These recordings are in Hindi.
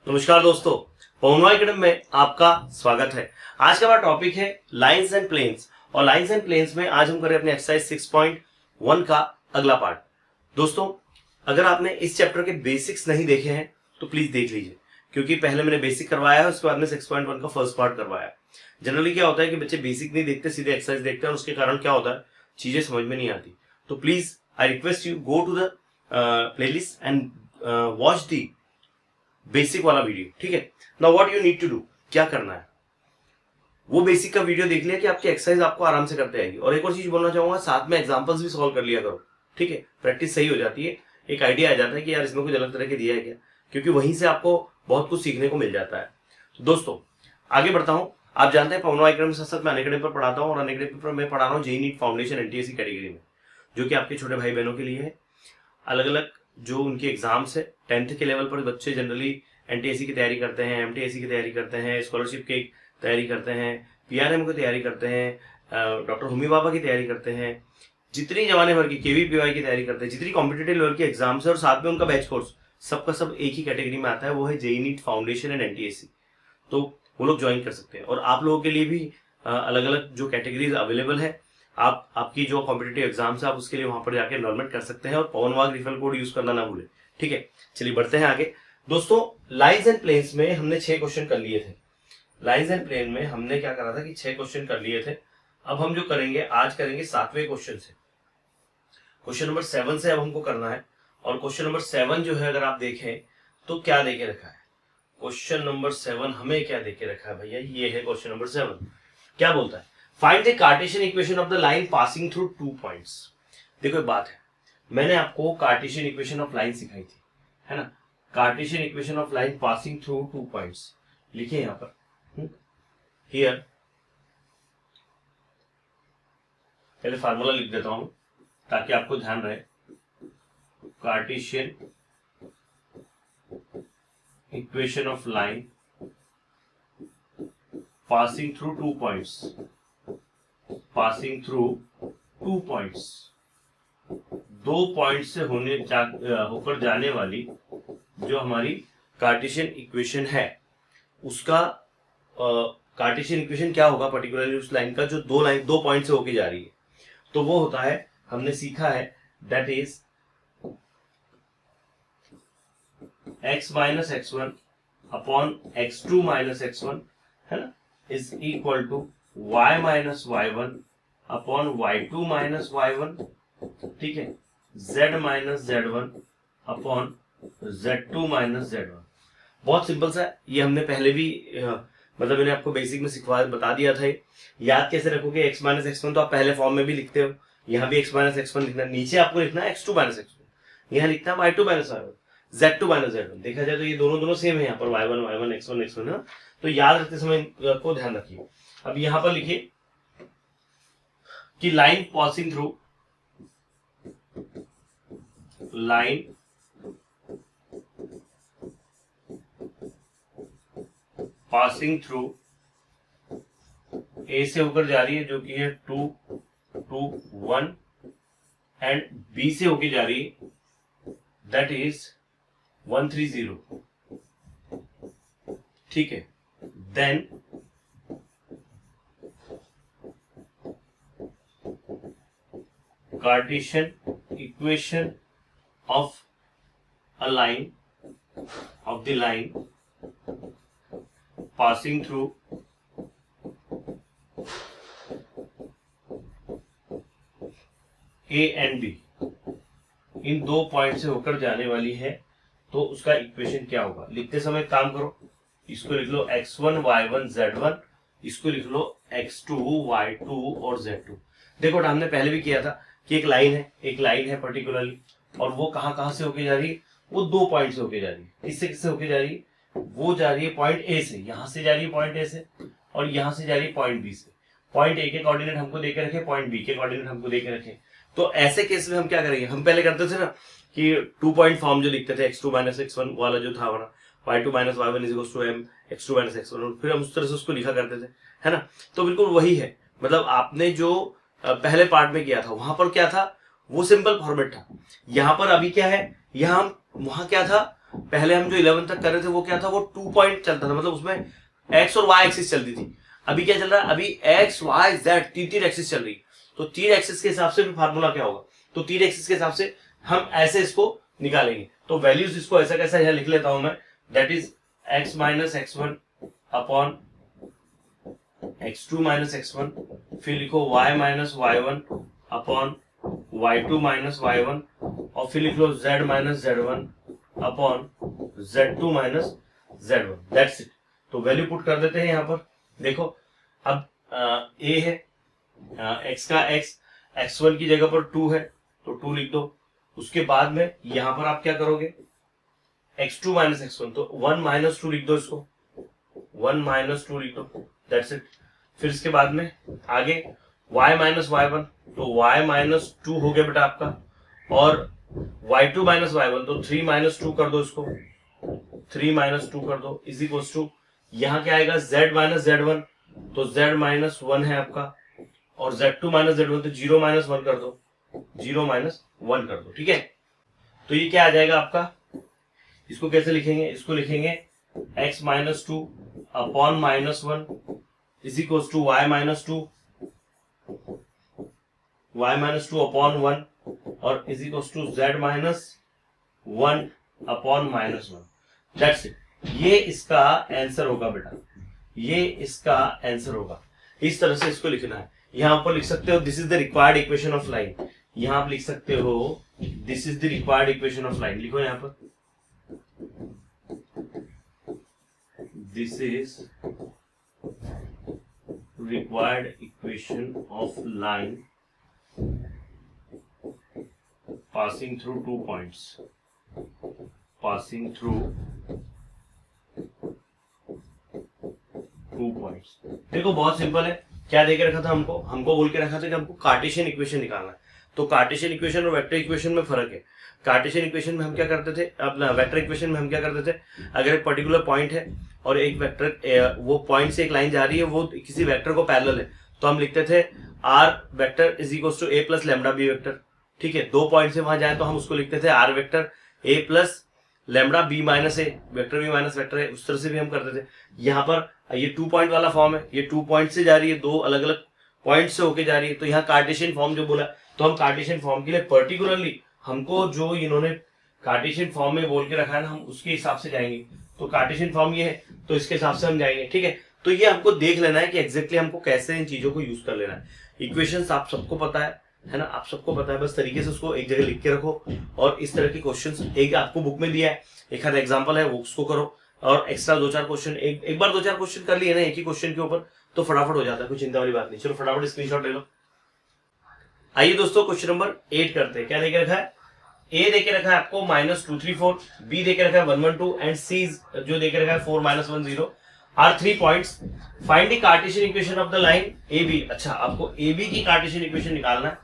नमस्कार दोस्तों, पवनवा एकेडमी में आपका स्वागत है। आज का हमारा टॉपिक है लाइंस एंड प्लेन्स, और लाइंस एंड प्लेन्स में आज हम करें अपने एक्सरसाइज 6.1 का अगला पार्ट। दोस्तों, अगर आपने इस चैप्टर के बेसिक्स नहीं देखे हैं तो प्लीज देख लीजिए, क्योंकि पहले मैंने बेसिक करवाया है, उसके बाद में 6.1 का फर्स्ट पार्ट करवाया। जनरली क्या होता है कि बच्चे बेसिक नहीं देखते, सीधे एक्सरसाइज देखते हैं, और उसके कारण क्या होता है, चीजें समझ में नहीं आती। तो please I request you go to the playlist and watch the basic वाला वीडियो, ठीक है। Now what you need to do, क्या करना है, वो बेसिक का वीडियो देख लिया कि आपकी एक्सरसाइज आपको आराम से करते आएगी। और एक और चीज बोलना चाहूंगा, साथ में एग्जांपल्स भी सॉल्व कर लिया करो, ठीक है। प्रैक्टिस सही हो जाती है, एक आइडिया आ जाता है कि यार इसमें कुछ अलग तरह के दिया है क्या, क्योंकि वहीं से आपको बहुत कुछ सीखने को मिल जाता है। तो दोस्तों आगे बढ़ता हूँ। आप जानते हैं पवनवा एकेडमी के साथ मैं अनएकेडमी पर पढ़ाता हूँ, और अनएकेडमी पर मैं पढ़ा रहा हूँ JEE NEET foundation NTSC category में, जो कि आपके छोटे भाई बहनों के लिए है। अलग अलग जो उनके एग्जाम्स है 10th के लेवल पर बच्चे जनरली एनटीएसी की तैयारी करते हैं, एमटीएसी की तैयारी करते हैं, स्कॉलरशिप की तैयारी करते हैं, पीआरएम की तैयारी करते हैं, डॉक्टर होमी बाबा की तैयारी करते हैं, जितनी जमाने भर की केवीपीवाई की तैयारी करते हैं, जितनी कॉम्पिटेटिव लेवल के एग्जाम्स है, और साथ में उनका बैच कोर्स सबका सब एक ही कैटेगरी में आता है, वो है JEE NEET foundation and NTSC. तो वो लोग ज्वाइन कर सकते हैं। और आप लोगों के लिए भी अलग अलग जो कैटेगरीज अवेलेबल है, आपकी जो कॉम्पिटेटिव एग्जाम्स है आप उसके लिए वहां पर जाकर एनरोलमेंट कर सकते हैं, और पवनवाग रिफरल कोड यूज करना ना भूले, ठीक है। चलिए बढ़ते हैं आगे। दोस्तों, लाइंस एंड प्लेन्स में हमने 6 क्वेश्चन कर लिए थे। लाइंस एंड प्लेन में हमने क्या करा था कि 6 क्वेश्चन कर लिए थे। अब हम जो करेंगे, आज करेंगे 7वें क्वेश्चन से। क्वेश्चन नंबर 7 से अब हमको करना है। और क्वेश्चन नंबर 7 जो है, अगर आप देखें तो क्या देके रखा है, क्वेश्चन नंबर 7 हमें क्या देके रखा है भैया, ये है क्वेश्चन नंबर 7। क्या बोलता है, find the Cartesian equation of the line passing through 2 points. देखो एक बात है, मैंने आपको कार्टेशियन इक्वेशन ऑफ लाइन सिखाई थी, है ना। Cartesian equation of line passing through 2 points लिखे यहां पर, हियर। पहले फार्मूला लिख देता हूं ताकि आपको ध्यान रहे। Cartesian equation of line passing through 2 points, passing through 2 points, 2 point से होकर जाने वाली जो हमारी कार्टेशियन इक्वेशन है, उसका कार्टेशियन इक्वेशन क्या होगा पर्टिकुलरली उस लाइन का जो 2 पॉइंट से होके जा रही है। तो वो होता है, हमने सीखा है, that is x minus x1 upon x2 minus x1, है ना, is equal to y minus y1 upon y2 minus y1, ठीक है, z minus z1 upon z2 minus z1। बहुत सिंपल सा, ये हमने पहले भी मतलब मैंने आपको बेसिक में बता दिया था। याद कैसे रखोगे, x माइनस x1 तो आप पहले फॉर्म में भी लिखते हो, यहाँ भी x माइनस x1 लिखना, नीचे आपको लिखना है x2 माइनस x1, यहाँ लिखना है y2 minus y1, z2 minus z1। देखा जाए तो ये दोनों सेम है, यहाँ पर y1 x1 x1 है ना। तो याद रखते समय को ध्यान रखिए। अब यहाँ पर लिखिए कि line passing through, line passing through ए से होकर जा रही है, जो कि है 2 2 1, एंड बी से होकर जा रही है, दैट इज 1 3 0, ठीक है। Then Cartesian equation of a line, of the line passing through A and B, इन 2 पॉइंट से होकर जाने वाली है, तो उसका इक्वेशन क्या होगा। लिखते समय काम करो, इसको लिख लो x1 y1 z1, इसको लिख लो x2 y2 और z2। देखो हमने पहले भी किया था कि एक लाइन है पर्टिकुलरली, और वो कहां से होके जा रही है, वो 2 पॉइंट से होके जा रही है। किससे होके जा रही है, वो जा रही है पॉइंट ए से, यहां से जा रही है पॉइंट ए से, और यहां से जा रही है पॉइंट बी से। पॉइंट ए के कोऑर्डिनेट हमको देके रखे, पॉइंट बी के कोऑर्डिनेट हमको देके रखे। तो ऐसे केस में हम क्या करेंगे, हम पहले करते थे ना कि 2 पॉइंट फॉर्म जो लिखते थे, x2 माइनस x1 वाला जो था हमारा, y2 minus y1 is equal to m x2 minus x1, फिर हम उस तरह से उसको लिखा करते थे, है ना। तो बिल्कुल वही है, मतलब आपने जो पहले पार्ट में किया था, वहां पर क्या था, वो सिंपल फॉर्मेट था। यहाँ पर अभी क्या है, यहाँ वहां क्या था, पहले हम जो 11 तक कर रहे थे वो क्या था, वो 2 पॉइंट चलता था, मतलब उसमें एक्स और वाई एक्सिस चलती थी। अभी क्या चल रहा है, अभी एक्स वाई जेड तीन एक्सिस चल रही है। तो तीन एक्सिस के हिसाब से भी फार्मूला क्या होगा, तो तीन एक्सिस के हिसाब से हम ऐसे इसको निकालेंगे। तो वैल्यूज इसको ऐसा कैसा यहाँ लिख लेता हूं मैं, that is x minus x1 upon x2 minus x1, फिर लिखो y minus y1 upon y2 minus y1, और फिर लिख लो z minus z1 upon z2 minus z1, that's it. तो वैल्यू पुट कर देते हैं यहाँ पर। देखो अब a है x का x, x1 की जगह पर 2 है तो 2 लिख दो। उसके बाद में यहां पर आप क्या करोगे, x2 माइनस x1, तो 1 माइनस 2 लिख दो, इसको 1 माइनस 2 लिख दो, दैट्स इट। फिर इसके बाद में आगे y माइनस y1, तो y माइनस 2 हो गया बेटा आपका, और y2 माइनस y1, तो 3 माइनस 2 कर दो इसको, 3 माइनस 2 कर दो, इज इक्वल टू यहाँ क्या आएगा z माइनस z1, तो z माइनस 1 है आपका, और z2 माइनस z1, तो 0 माइनस 1 कर दो, 0 माइनस 1 कर दो, ठीक है। तो ये क्या आ जाएगा आपका, इसको कैसे लिखेंगे, इसको लिखेंगे x minus 2 upon minus 1 is equal to y minus 2, y minus 2 upon 1, और is equal to z minus 1 upon minus 1, that's it. ये इसका आंसर होगा बेटा, ये इसका आंसर होगा। इस तरह से इसको लिखना है। यहां पर लिख सकते हो this is the required equation of line, यहां आप लिख सकते हो this is the required equation of line, लिखो यहां पर this is required equation of line passing through 2 points, passing through 2 points. देखो बहुत सिंपल है, क्या देके रखा था हमको बोल के रखा था कि हमको कार्टेशियन इक्वेशन निकालना है। तो कार्टेशियन इक्वेशन और वेक्टर इक्वेशन में फर्क है। कार्टेशियन इक्वेशन में हम क्या करते थे, अपना वेक्टर इक्वेशन में हम क्या करते थे, अगर एक पर्टिकुलर पॉइंट है और एक वेक्टर, वो पॉइंट से एक लाइन जा रही है, वो किसी वेक्टर को पैरेलल है, तो हम लिखते थे R vector is equal to A plus lambda B vector, ठीक है। 2 पॉइंट से वहां जाए तो हम उसको लिखते थे R vector A plus lambda B minus A vector, B minus vector है, उस तरह से भी हम करते थे। यहाँ पर ये 2 पॉइंट वाला फॉर्म है, ये 2 पॉइंट से जा रही है, 2 अलग अलग पॉइंट से होके जा रही है, तो यहाँ कार्टेशियन फॉर्म जो बोला, तो हम कार्टेशियन फॉर्म के लिए पर्टिकुलरली हमको जो इन्होंने कार्टेशियन फॉर्म में बोल के रखा है ना, हम उसके हिसाब से जाएंगे। तो कार्टेशियन फॉर्म ये है, तो इसके हिसाब से हम जाएंगे, ठीक है। तो ये हमको देख लेना है कि एग्जैक्टली हमको कैसे इन चीजों को यूज कर लेना है। इक्वेशंस आप सबको पता है ना, आप सबको पता है, बस तरीके से उसको एक जगह लिख के रखो, और इस तरह के क्वेश्चंस एक आपको बुक में दिया है, एक आधा एग्जांपल है वो उसको करो, और एक्स्ट्रा 2-4 क्वेश्चन एक बार 2-4 क्वेश्चन कर लिए ना एक ही क्वेश्चन के ऊपर, तो फटाफट हो जाता है, कोई चिंता वाली बात नहीं। चलो फटाफट स्क्रीनशॉट ले लो। आइए दोस्तों क्वेश्चन नंबर 8 करते हैं। क्या देके रखा है, ए देके रखा है आपको -234, बी देके रखा है 112, एंड सी जो देके रखा है 4 -10 are 3 points. Find the Cartesian equation of the line A B. अच्छा, आपको ए बी की कार्टेशियन इक्वेशन निकालना है,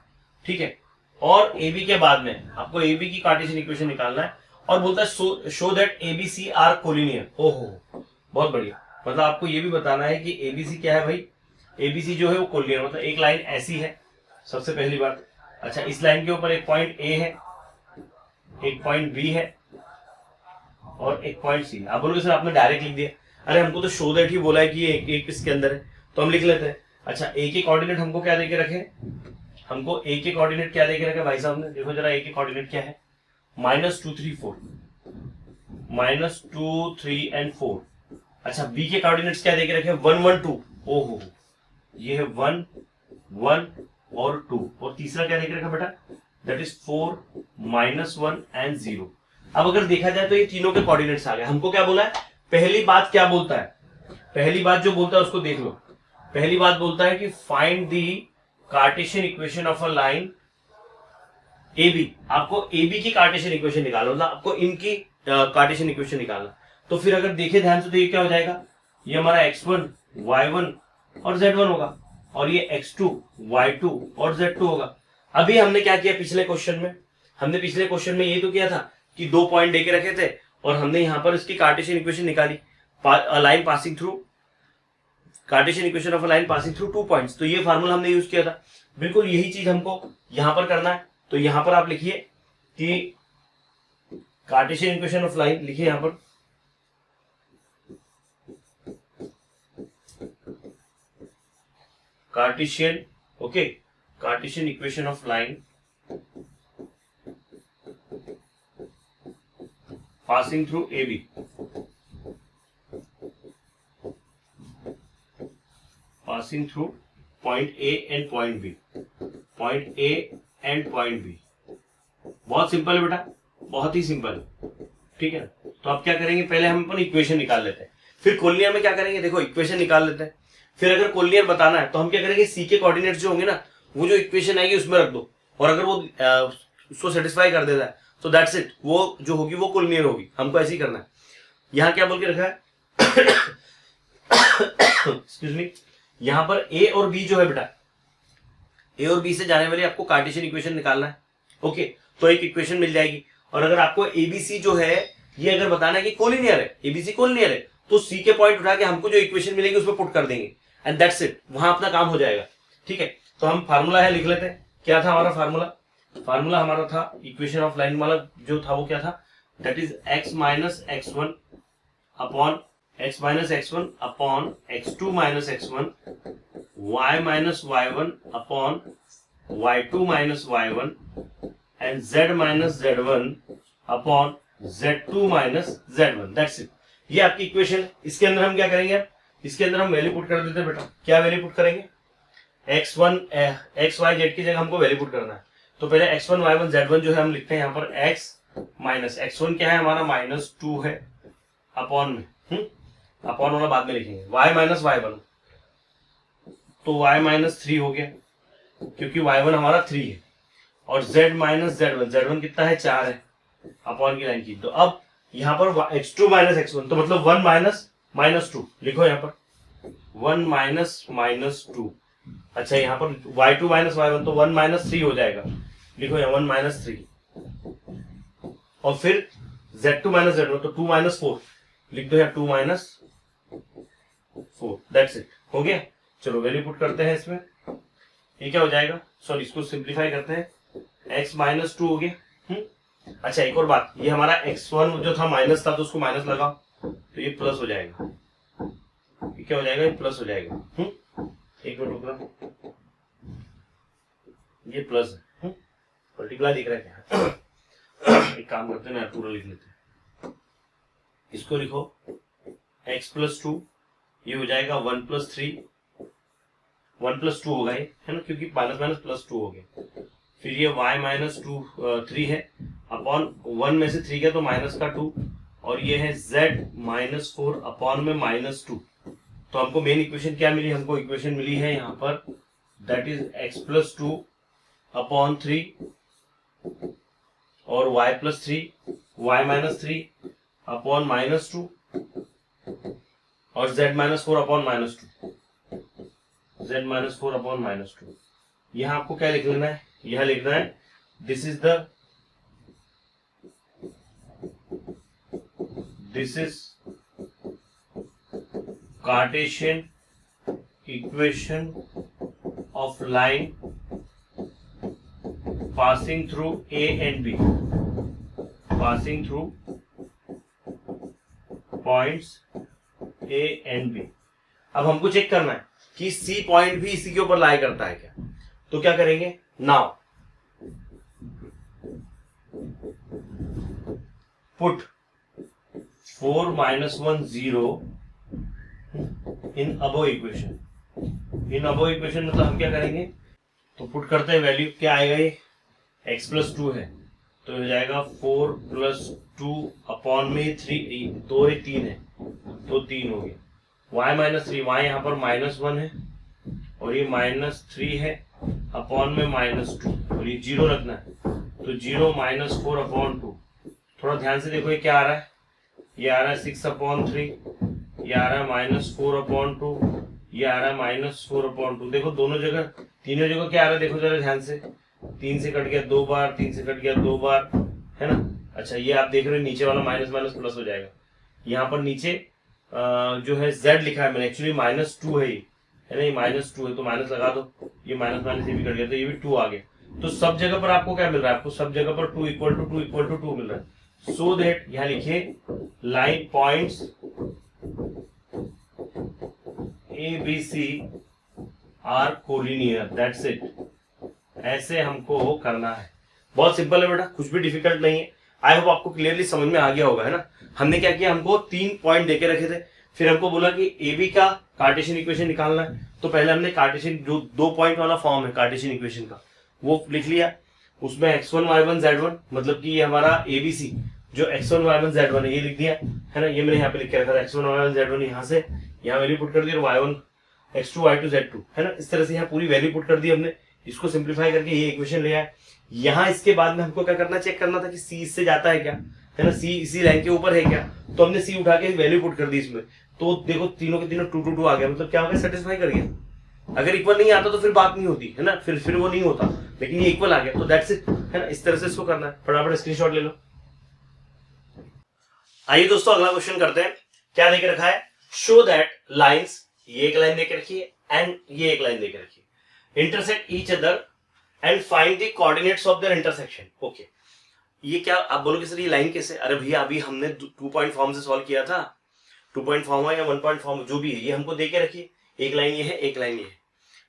ठीक है, और ए बी के बाद में आपको ए बी की कार्टेशियन इक्वेशन निकालना है, और बोलता है show that A B C are collinear. ओहो बहुत बढ़िया, मतलब आपको ये भी बताना है कि एबीसी क्या है भाई, एबीसी जो है वो कोलिनियर, मतलब एक लाइन ऐसी है, सबसे पहली बात। अच्छा, इस लाइन के ऊपर एक पॉइंट ए है, एक पॉइंट बी है, और एक पॉइंट सी। आप बोलोगे सर आपने डायरेक्ट लिख दिया, अरे हमको तो शो दैट ही बोला है कि ये एक इसके अंदर है, तो हम लिख लेते हैं। अच्छा, ए के कोऑर्डिनेट हमको क्या देके रखे, हमको ए के कोऑर्डिनेट क्या देके रखे भाई साहब ने, देखो जरा ए के कोऑर्डिनेट क्या है, -234, -2, 3 and 4। अच्छा, बी के कोऑर्डिनेट्स क्या देके रखे, 1, 1, 2। ओहो, ये है 1, 1 और 2, और तीसरा क्या देके रखा बेटा, दैट इज 4, -1 and 0। अब अगर देखा जाए तो ये तीनों के कोऑर्डिनेट्स आ गए। हमको क्या बोला है, पहली बात क्या बोलता है, पहली बात जो बोलता है उसको देख लो। पहली बात बोलता है कि find the Cartesian equation of a line A B. आपको ए बी की कार्टेशियन इक्वेशन निकालना, मतलब आपको इनकी कार्टेशियन इक्वेशन निकालना। तो फिर अगर देखे ध्यान से तो ये क्या हो जाएगा, ये हमारा x1, y1 और z1 होगा, और ये x2, y2 और z2 होगा। अभी हमने क्या किया पिछले क्वेश्चन में, हमने पिछले क्वेश्चन में ये तो किया था कि 2 पॉइंट देके रखे थे, और हमने यहां पर इसकी कार्टेशियन इक्वेशन निकाली, line passing through, Cartesian equation of a line passing through 2 points. तो ये फार्मूला हमने यूज किया था। बिल्कुल यही चीज हमको यहां पर करना है। तो यहां पर आप लिखिए कि कार्टेशियन इक्वेशन ऑफ लाइन लिखिए यहां पर, Cartesian, okay, Cartesian equation of line passing through A B, passing through point A and point B, point A and point B. बहुत सिंपल है बेटा, बहुत ही सिंपल है, ठीक है। तो अब क्या करेंगे, पहले हम अपन इक्वेशन निकाल लेते हैं, फिर कोलिनियर में क्या करेंगे, देखो इक्वेशन निकाल लेते हैं, फिर अगर कोलिनियर बताना है तो हम क्या करेंगे, सी के कोऑर्डिनेट्स जो होंगे ना, वो जो इक्वेशन आएगी उसमें रख दो, और अगर वो उसको सेटिस्फाई कर देता है तो दैट्स इट, वो जो होगी वो कोलिनियर होगी। हमको ऐसे ही करना है। यहां क्या बोल के रखा है, एक्सक्यूज मी, यहां पर ए और बी जो है बेटा, ए और बी से जाने वाली आपको कार्टेशियन इक्वेशन निकालना है, ओके। तो एक इक्वेशन मिल जाएगी, और अगर आपको एबीसी जो है ये अगर बताना है कि कोलिनियर है, एबीसी कोलिनियर है, तो सी के पॉइंट उठा के हमको जो इक्वेशन मिलेगी उसमें पुट कर देंगे, एंड दैट्स इट, वहां अपना काम हो जाएगा, ठीक है। तो हम फार्मूला है लिख लेते हैं। क्या था हमारा फार्मूला, फार्मूला हमारा था इक्वेशन ऑफ लाइन वाला जो था वो क्या था, that is x minus x1 upon x minus x1 upon x2 minus x1, y minus y1 upon y2 minus y1 and z minus z1 upon z2 minus z1, that's it. ये आपकी इक्वेशन है। इसके अंदर हम क्या करेंगे, इसके अंदर हम वैल्यू पुट कर देते हैं बेटा। क्या वैल्यू पुट करेंगे, x1 x y z की जगह हमको वैल्यू पुट करना है। तो पहले x1 y1 z1 जो है हम लिखते हैं यहाँ पर x माइनस x1 क्या है हमारा -2 है अपॉन में, अपॉन वाला बाद में लिखेंगे, y माइनस y1 तो y माइनस 3 हो गया क्योंकि y1 हमारा 3 है, और z माइनस z1, z1 कितना है 4 है अपॉन की लाइन की। तो अब यहाँ पर x2 माइनस x1 तो मतलब 1 माइनस -2 लिखो यहाँ पर 1 माइनस -2। अच्छा यहाँ पर y2 माइनस y1 तो 1 माइनस 3 हो जाएगा, लिखो यहाँ 1 माइनस 3, और फिर z2 माइनस z1 तो 2 माइनस 4 लिख दो यहाँ 2 माइनस 4, दैट्स इट, हो गया। चलो वैल्यू पुट करते हैं इसमें, ये क्या हो जाएगा, सॉरी इसको सिंप्लीफाई करते हैं, x माइनस 2 हो गया। अच्छा एक और बात, ये हमारा x1 जो था माइनस था तो उसको माइनस लगाओ तो ये प्लस हो जाएगा, ये क्या हो जाएगा, ये प्लस हो जाएगा। एक मिनट रुकना, ये प्लस है, पर्टिकुलर दिख रहा है क्या एक काम करते हैं ना, पूरा लिख लेते हैं, इसको लिखो x प्लस 2, ये हो जाएगा 1 प्लस 3, 1 प्लस 2 होगा ये, है ना, क्योंकि माइनस माइनस प्लस 2 हो गया। फिर ये y माइनस 3 है अपॉन 1 में से 3 गया तो माइनस का 2, और ये है z माइनस 4 अपॉन में -2। तो हमको मेन इक्वेशन क्या मिली, हमको इक्वेशन मिली है यहाँ पर that is x plus 2 upon 3 और y plus 3, y minus 3 upon -2 और z minus 4 upon -2, z minus 4 upon -2। यहाँ आपको क्या लिख लेना है, यह लिखना है this is Cartesian equation of line passing through A and B, passing through points A and B. अब हमको चेक करना है कि सी पॉइंट भी इसी के ऊपर लाई करता है क्या, तो क्या करेंगे, नाउ पुट 4 - 1 0 इन अबो इक्वेशन। इन अबो इक्वेशन मतलब हम क्या करेंगे, तो पुट करते हैं वैल्यू, क्या आएगा, ये x प्लस 2 है तो हो जाएगा 4 प्लस 2 अपॉन में 3, 2 है 3 है तो 3 हो गया। y माइनस 3, y यहाँ पर -1 है और ये -3 है अपॉन में -2 और ये 0 रखना है तो 0 - 4 अपॉन 2। थोड़ा ध्यान से देखो ये क्या आ रहा है, ये आ रहा है 6 अपॉन 3, ये आ रहा है -4 अपॉन 2, ये आ रहा है -4 अपॉन 2। देखो दोनों जगह, तीनों जगह क्या आ रहा है, देखो जरा ध्यान से, 3 से कट गया 2 बार, 3 से कट गया 2 बार, है ना। अच्छा ये आप देख रहे हो नीचे वाला माइनस माइनस प्लस हो जाएगा। यहाँ पर नीचे जो है z लिखा है मैंने, एक्चुअली -2 है ये, है ना, ये -2 है तो माइनस लगा दो, ये माइनस माइनस ये भी कट गया तो ये भी 2 आ गया। तो सब जगह पर आपको क्या मिल रहा है, आपको सब जगह पर 2 = 2 = 2 मिल रहा है। सो दैट यहां लिखिए line points A B C are collinear, that's it. ऐसे हमको करना है, बहुत सिंपल है बेटा, कुछ भी डिफिकल्ट नहीं है। आई होप आपको क्लियरली समझ में आ गया होगा, है ना। हमने क्या किया, हमको 3 पॉइंट देके रखे थे, फिर हमको बोला कि ए बी का कार्टेशियन इक्वेशन निकालना है, तो पहले हमने कार्टेशियन जो 2 पॉइंट वाला फॉर्म है कार्टेशियन इक्वेशन का वो लिख लिया। उसमें x1 y1 z1 मतलब कि ये हमारा एबीसी जो x1 y1 z1 है ये लिख दिया, है ना। ये मैंने यहाँ पे लिख के रखा था x1 y1 z1, यहाँ से यहाँ वैल्यू पुट कर दी, और y1 x2 y2 z2, है ना। इस तरह से यहाँ पूरी वैल्यू पुट कर दी हमने, इसको सिंप्लीफाई करके ये इक्वेशन ले आए। यहाँ इसके बाद में हमको क्या करना, चेक करना था कि सी इससे जाता है क्या, है ना, सी इसी लाइन के ऊपर है क्या, तो हमने सी उठा के वैल्यू पुट कर दी इसमें, तो देखो तीनों के तीनों 2 2 2 आ गया, मतलब क्या हो गया, सेटिस्फाई कर गया। अगर इक्वल नहीं आता तो फिर बात नहीं होती, है ना, फिर वो नहीं होता, लेकिन ये इक्वल आ गया तो दैट्स इट, है ना। इस तरह से इसको करना है, फटाफट स्क्रीनशॉट ले लो। आइए दोस्तों अगला क्वेश्चन करते हैं। क्या देके रखा है, शो दैट लाइंस, ये एक लाइन देके रखी है एंड ये एक लाइन देके रखी है, intersect each other and find the coordinates of their intersection. Okay, ये क्या आप बोलोगे सर ये लाइन कैसे, अरे भैया अभी हमने 2 पॉइंट फॉर्म से सॉल्व किया था, 2 पॉइंट फॉर्म है या 1 पॉइंट फॉर्म जो भी है, ये हमको देके रखिए, एक लाइन ये है एक लाइन ये है,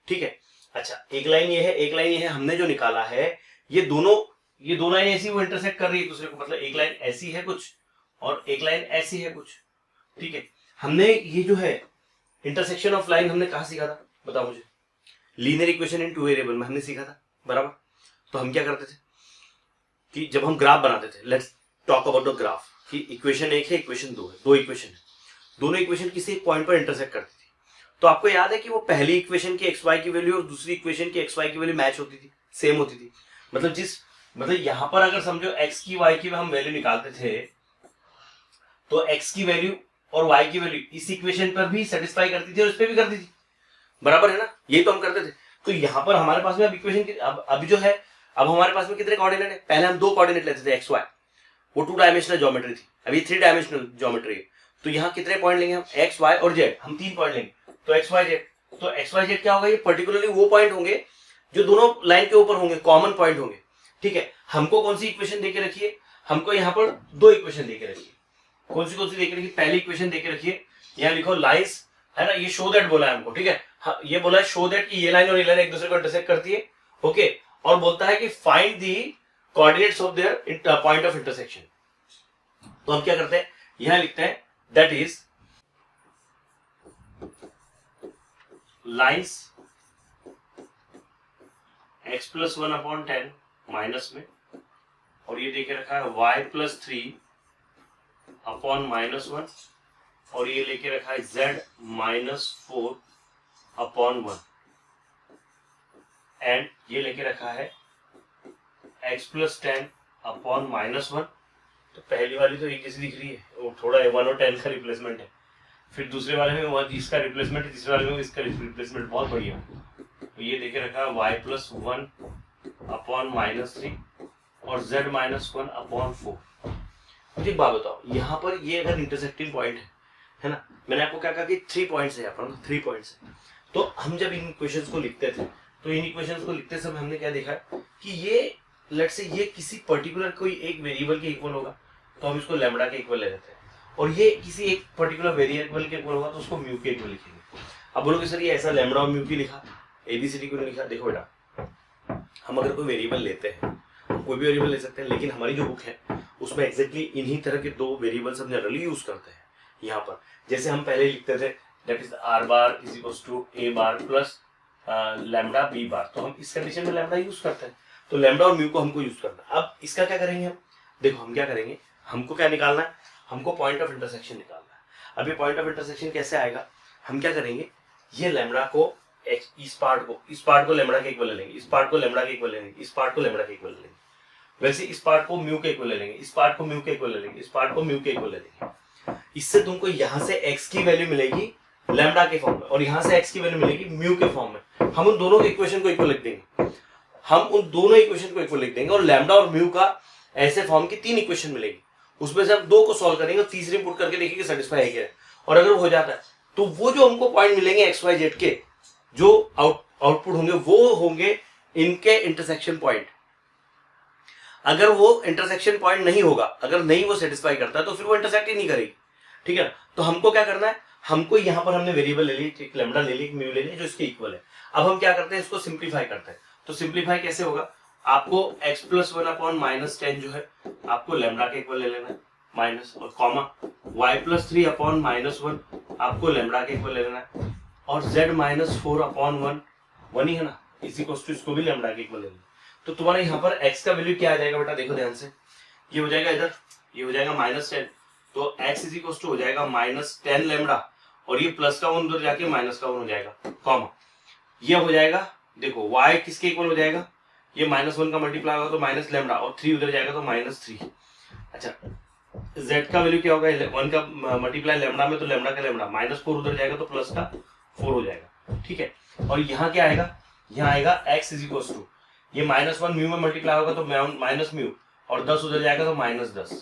ठीक है। अच्छा, एक लाइन ये है एक लाइन ये है, हमने जो निकाला है ये दो लाइन ऐसी वो इंटरसेक्ट कर रही है दूसरे को, मतलब एक लाइन ऐसी है कुछ और एक लाइन ऐसी है कुछ, ठीक है। हमने ये जो है इंटरसेक्शन ऑफ लाइन हमने कहा सीखा था, बताओ मुझे, लीनियर इक्वेशन इन 2 वेरिएबल में हमने सीखा था, बराबर। तो हम क्या करते थे कि जब हम ग्राफ बनाते थे, let's talk about the graph, कि इक्वेशन 1 है इक्वेशन 2 है, 2 इक्वेशन है, दोनों इक्वेशन किसी एक पॉइंट पर इंटरसेक्ट करती थी। तो आपको याद है कि वो पहली इक्वेशन की xy की वैल्यू और दूसरी इक्वेशन की xy की वैल्यू मैच होती थी, सेम होती थी, मतलब यहां पर अगर समझो x की y की हम वैल्यू निकालते थे तो x की वैल्यू और y की वैल्यू इस इक्वेशन पर भी सेटिस्फाई करती थी और इस पे भी करती थी, बराबर है ना। यही तो हम करते थे। तो यहां पर हमारे पास में अब इक्वेशन की अभी जो है, अब हमारे पास में कितने कोऑर्डिनेट है, पहले हम 2 कोऑर्डिनेट लेते थे xy, वो 2 डायमेंशनल ज्योमेट्री थी, अभी 3 डायमेंशनल ज्योमेट्री है। तो यहाँ कितने पॉइंट लेंगे हम, x y और z, हम 3 पॉइंट लेंगे, तो x y z, तो x y z क्या होगा, ये पर्टिकुलरली वो पॉइंट होंगे जो दोनों लाइन के ऊपर होंगे, कॉमन पॉइंट होंगे, ठीक है। हमको कौन सी इक्वेशन देके रखिए, हमको यहाँ पर 2 इक्वेशन देके रखिए, कौन सी देके रखिए, पहली इक्वेशन देके रखिए, यहाँ लिखो लाइंस, है ना, ये शो दैट बोला है हमको, ठीक है। हाँ, ये बोला है शो दैट कि ये लाइन और ये लाइन एक दूसरे को इंटरसेक्ट करती है, ओके, और बोलता है कि find the coordinates of their point of intersection. तो हम क्या करते हैं, यहां लिखते हैं that his lines x + 1/10 minus में, और ये देके रखा है y + 3/-1, और ये लेके रखा है z - 4/1, एंड ये लेके रखा है x + 10/-1। तो पहली वाली तो ये कैसी दिख रही है, वो थोड़ा 1 और 10 का रिप्लेसमेंट है, फिर दूसरे वाले में वह इसका रिप्लेसमेंट है, तीसरे वाले में इसका रिप्लेसमेंट, बहुत बढ़िया। तो ये देके रखा है y + 1/-3 और z - 1/4। मुझे एक बात बताओ, यहाँ पर ये अगर इंटरसेक्टिंग पॉइंट है ना, मैंने आपको क्या कहा कि 3 पॉइंट्स है यहाँ पर, 3 पॉइंट्स है। तो हम जब इन इक्वेशंस को लिखते थे, तो इन इक्वेशंस को लिखते समय हमने क्या देखा कि ये लेट्स से ये किसी पर्टिकुलर कोई एक वेरिएबल के इक्वल होगा तो हम इसको लैम्बडा के इक्वल ले लेते हैं, और ये किसी एक पर्टिकुलर वेरिएबल के इक्वल होगा तो उसको म्यू के इक्वल लिखेंगे। अब बोलोगे सर ये ऐसा लैम्बडा और म्यू की लिखा, एबीसीडी क्यों नहीं लिखा? देखो बेटा, हम अगर कोई वेरिएबल लेते हैं, कोई भी वेरिएबल ले सकते हैं, लेकिन हमारी जो बुक है उसमें एग्जैक्टली इन्हीं तरह के 2 वेरिएबल्स हम जनरली यूज करते हैं। यहाँ पर जैसे हम पहले लिखते थे that is r bar is equal to a bar plus lambda b bar, तो हम इस कंडीशन में लैम्बडा यूज करते हैं, तो लैम्बडा और म्यू को हमको यूज करना है। अब इसका क्या करेंगे हम, देखो हम क्या करेंगे, हमको क्या निकालना है, हमको पॉइंट ऑफ इंटरसेक्शन निकालना है। अब ये पॉइंट ऑफ इंटरसेक्शन कैसे आएगा, हम क्या करेंगे, ये लैम्बडा को इस पार्ट को लैम्बडा के इक्वल ले लेंगे, इस पार्ट को लैम्बडा के इक्वल ले लेंगे, इस पार्ट को लैम्बडा के इक्वल ले लेंगे, वैसे इस पार्ट को म्यू के इक्वल ले लेंगे, इस पार्ट को म्यू के इक्वल ले लेंगे, इस पार्ट को म्यू के इक्वल ले लेंगे। इससे तुमको यहां से x की वैल्यू मिलेगी लैम्बडा के फॉर्म में, और यहां से x की वैल्यू मिलेगी म्यू के फॉर्म में। हम उन दोनों के इक्वेशन को इक्वल लिख देंगे, और लैम्बडा और म्यू का ऐसे फॉर्म की 3 इक्वेशन मिलेगी, उसमें से हम 2 को सॉल्व करेंगे और तीसरी पुट करके देखेंगे सेटिस्फाई है क्या, और अगर हो जाता है तो वो जो हमको पॉइंट मिलेंगे एक्स वाई जेड के जो आउटपुट होंगे वो होंगे इनके इंटरसेक्शन पॉइंट। अगर वो इंटरसेक्शन पॉइंट नहीं होगा, अगर नहीं वो सेटिस्फाई करता तो फिर वो इंटरसेक्ट ही नहीं करेगी, ठीक है ना। तो हमको क्या करना है, हमको यहाँ पर हमने वेरिएबल ले ली, एक लैम्डा ले ली, एक म्यू ले ली जो इसके इक्वल है। अब हम क्या करते हैं, इसको सिंप्लीफाई करते हैं। तो सिंप्लीफाई कैसे होगा, आपको x प्लस 1/-10 जो है आपको लैम्डा के इक्वल ले लेना है, माइनस और कॉमा y प्लस 3/-1 आपको लैम्डा के इक्वल ले लेना है, और z माइनस 4/1 1 ही है ना, इसी को इसको भी लैम्डा के इक्वल ले लेना। तो तुम्हारे यहाँ पर x का वैल्यू क्या आ जाएगा बेटा, देखो ध्यान से, ये हो जाएगा इधर, ये हो जाएगा -10, तो x इज इक्वल टू हो जाएगा -10 लैम्डा, और ये प्लस का 1 उधर जाके माइनस का 1 हो जाएगा, कॉमा ये हो जाएगा, देखो y किसके इक्वल हो जाएगा, ये -1 का मल्टीप्लाई होगा तो माइनस लैम्डा, और 3 उधर जाएगा तो -3। अच्छा z का वैल्यू क्या होगा, 1 का मल्टीप्लाई लैम्डा में तो लैम्डा का लैम्डा, -4 उधर जाएगा तो प्लस का 4 हो जाएगा, ठीक है। और यहाँ क्या आएगा, यहाँ आएगा x इज इक्वल टू, ये -1 म्यू में मल्टीप्लाई होगा तो माइनस म्यू, और 10 उधर जाएगा तो -10।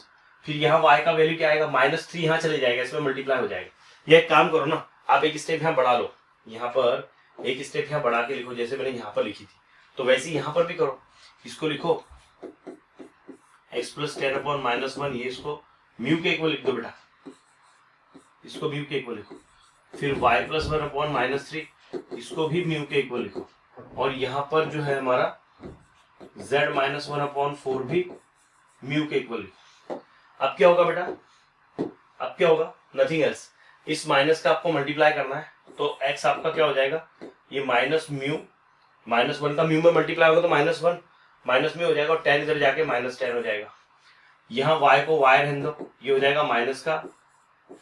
फिर यहाँ y का वैल्यू क्या आएगा, -3 यहाँ चले जाएगा, इसमें मल्टीप्लाई हो जाएगा। ये एक काम करो ना, आप एक स्टेप यहाँ बढ़ा लो, यहाँ पर एक स्टेप यहाँ बढ़ा के लिखो, जैसे मैंने यहाँ पर लिखी थी, तो वैसे ही यहाँ पर भी करो। इसको लिखो x प्लस 10/-1, ये इसको म्यू के इक्वल लिख दो बेटा, इसको म्यू के इक्वल लिखो। फिर y प्लस 1/-3, इसको भी म्यू के इक्वल लिखो, और यहाँ पर जो है हमारा z माइनस 1/4 भी म्यू के इक्वल लिखो। अब क्या होगा बेटा, अब क्या होगा, नथिंग एल्स, इस माइनस का आपको मल्टीप्लाई करना है, तो x आपका क्या हो जाएगा, ये माइनस म्यू, -1 का म्यू में मल्टीप्लाई होगा तो -1 माइनस म्यू हो जाएगा, और 10 इधर जाके -10 हो जाएगा। यहाँ y को y रहने दो, ये हो जाएगा माइनस का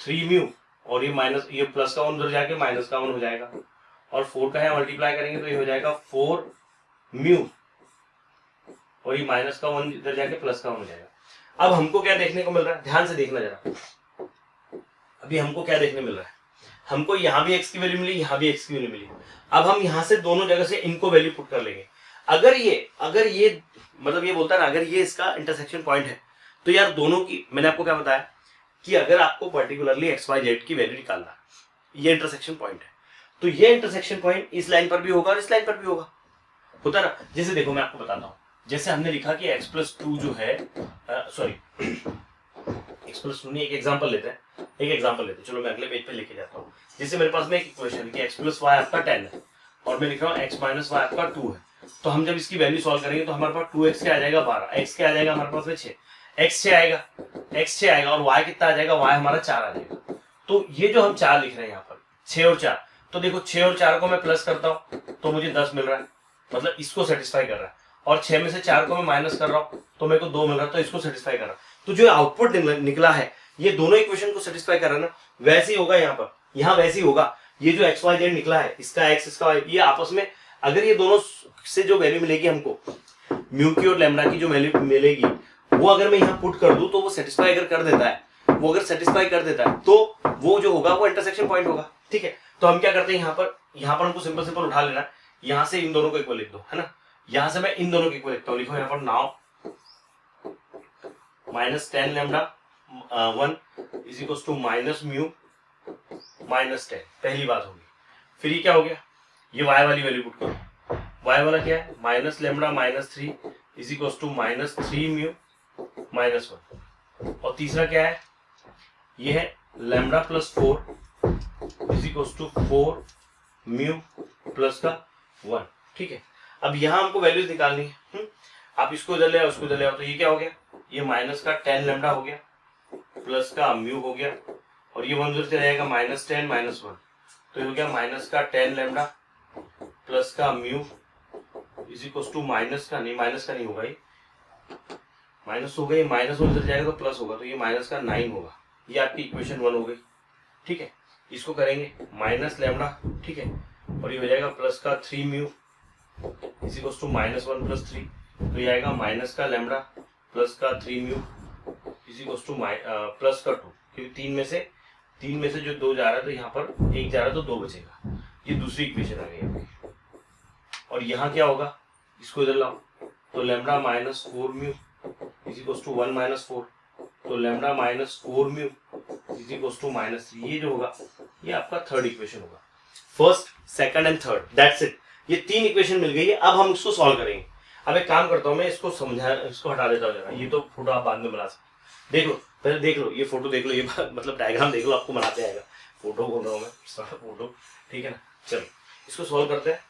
3 म्यू, और ये माइनस, ये प्लस का 1 उधर जाके माइनस का 1 हो जाएगा, और 4 का यहाँ मल्टीप्लाई करेंगे तो ये हो जाएगा 4 म्यू, और ये माइनस का 1 इधर जाके प्लस का 1 हो जाएगा। अब हमको क्या देखने को मिल रहा है, ध्यान से देखना जरा, अभी हमको क्या देखने मिल रहा है, हमको यहाँ भी x की वैल्यू मिली, यहाँ भी x की वैल्यू मिली। अब हम यहाँ से दोनों जगह से इनको वैल्यू पुट कर लेंगे। अगर ये मतलब ये बोलता है ना, अगर ये इसका इंटरसेक्शन पॉइंट है, तो यार दोनों की, मैंने आपको क्या बताया कि अगर आपको पर्टिकुलरली एक्स वाई जेड की वैल्यू निकालना, ये इंटरसेक्शन पॉइंट है, तो ये इंटरसेक्शन पॉइंट इस लाइन पर भी होगा और इस लाइन पर भी होगा, होता है ना। जैसे देखो मैं आपको बताता हूँ, जैसे हमने लिखा कि x प्लस 2 जो है, सॉरी x प्लस 2 नहीं, एक एग्जाम्पल लेते हैं, चलो मैं अगले पेज पे लेके जाता हूँ। जैसे मेरे पास में एक इक्वेशन कि x प्लस वाई आपका 10 है, और मैं लिख रहा हूँ x माइनस वाई आपका 2 है, तो हम जब इसकी वैल्यू सॉल्व करेंगे तो हमारे पास 2x क्या आ जाएगा 12, x क्या आ जाएगा हमारे पास में 6, x 6 आएगा, और y कितना आ जाएगा, y हमारा 4 आ जाएगा। तो ये जो हम 4 लिख रहे हैं यहाँ पर 6 और 4, तो देखो 6 और 4 को मैं प्लस करता हूँ तो मुझे 10 मिल रहा है, मतलब इसको सेटिस्फाई कर रहा है, और 6 में से 4 को मैं माइनस कर रहा हूँ तो मेरे को 2 मिल रहा है, तो इसको सेटिस्फाई कर रहा है। तो जो आउटपुट निकला है ये दोनों इक्वेशन को सेटिस्फाई कर रहा है ना, वैसे ही होगा यहाँ पर, यहाँ वैसे ही होगा। ये जो एक्स वाई जेड निकला है, इसका एक्स इसका वाई, ये आपस में अगर ये दोनों से जो वैल्यू मिलेगी हमको, म्यू की और लैम्डा की जो वैल्यू मिलेगी, वो अगर मैं यहाँ पुट कर दूं तो वो सेटिस्फाई अगर कर देता है, वो अगर सेटिस्फाई कर देता है तो वो जो होगा वो इंटरसेक्शन पॉइंट होगा, ठीक है। तो हम क्या करते हैं, यहाँ पर हमको सिंपल उठा लेना है, यहाँ से इन दोनों को इक्वल लिख दो, है ना। यहाँ से मैं इन दोनों को इक्वल लिखता हूँ, लिखो यहाँ पर now -10 lambda 1 is equal to minus mu -10, पहली बात होगी। फिर ये क्या हो गया, ये y वाली वैल्यू पुट करो, y वाला क्या है, minus lambda -3 is equal to -3 mu -1, और तीसरा क्या है, ये है lambda plus 4 is equal to 4 mu plus का 1, ठीक है। अब यहाँ हमको वैल्यूज निकालनी है, आप इसको इधर ले आओ, उसको इधर ले आओ, तो ये क्या हो गया, ये माइनस का 10 लैम्डा हो गया, प्लस का म्यू हो गया, और ये 1 उधर चला जाएगा -10 -1, तो ये हो गया माइनस का 10 लैम्डा प्लस का mu is equal to minus का नहीं होगा, ये माइनस हो गई, माइनस उधर जाएगा तो प्लस होगा, तो ये माइनस का 9 होगा। ये आपकी इक्वेशन 1 हो गई, ठीक है। इसको करेंगे माइनस लैम्डा, ठीक है, और ये हो जाएगा प्लस का 3 म्यू इज इक्वल टू -1 प्लस 3, तो ये आएगा माइनस का लैम्डा प्लस का 3 mu is equal two plus का 2, क्योंकि 3 में से जो 2 जा रहा है तो यहाँ पर 1 जा रहा है तो 2 बचेगा। ये दूसरी इक्वेशन आ गई आपकी। और यहाँ क्या होगा, इसको इधर लाओ, तो lambda -4 mu is equal to 1 - 4, तो lambda -4 mu is equal to -3, ये जो होगा ये आपका थर्ड इक्वेशन होगा। First, second and third, that's it. ये 3 इक्वेशन मिल गई है। अब हम इसको सॉल्व करेंगे। अब एक काम करता हूँ, मैं इसको इसको हटा देता हूँ जरा, ये तो फोटो आप बाद में बना सकते। देख लो पहले, देख लो ये फोटो देख लो, ये मतलब डायग्राम देख लो, आपको बनाते आएगा। फोटो बोल रहा हूँ मैं, फोटो, ठीक है ना। चलो इसको सॉल्व करते हैं,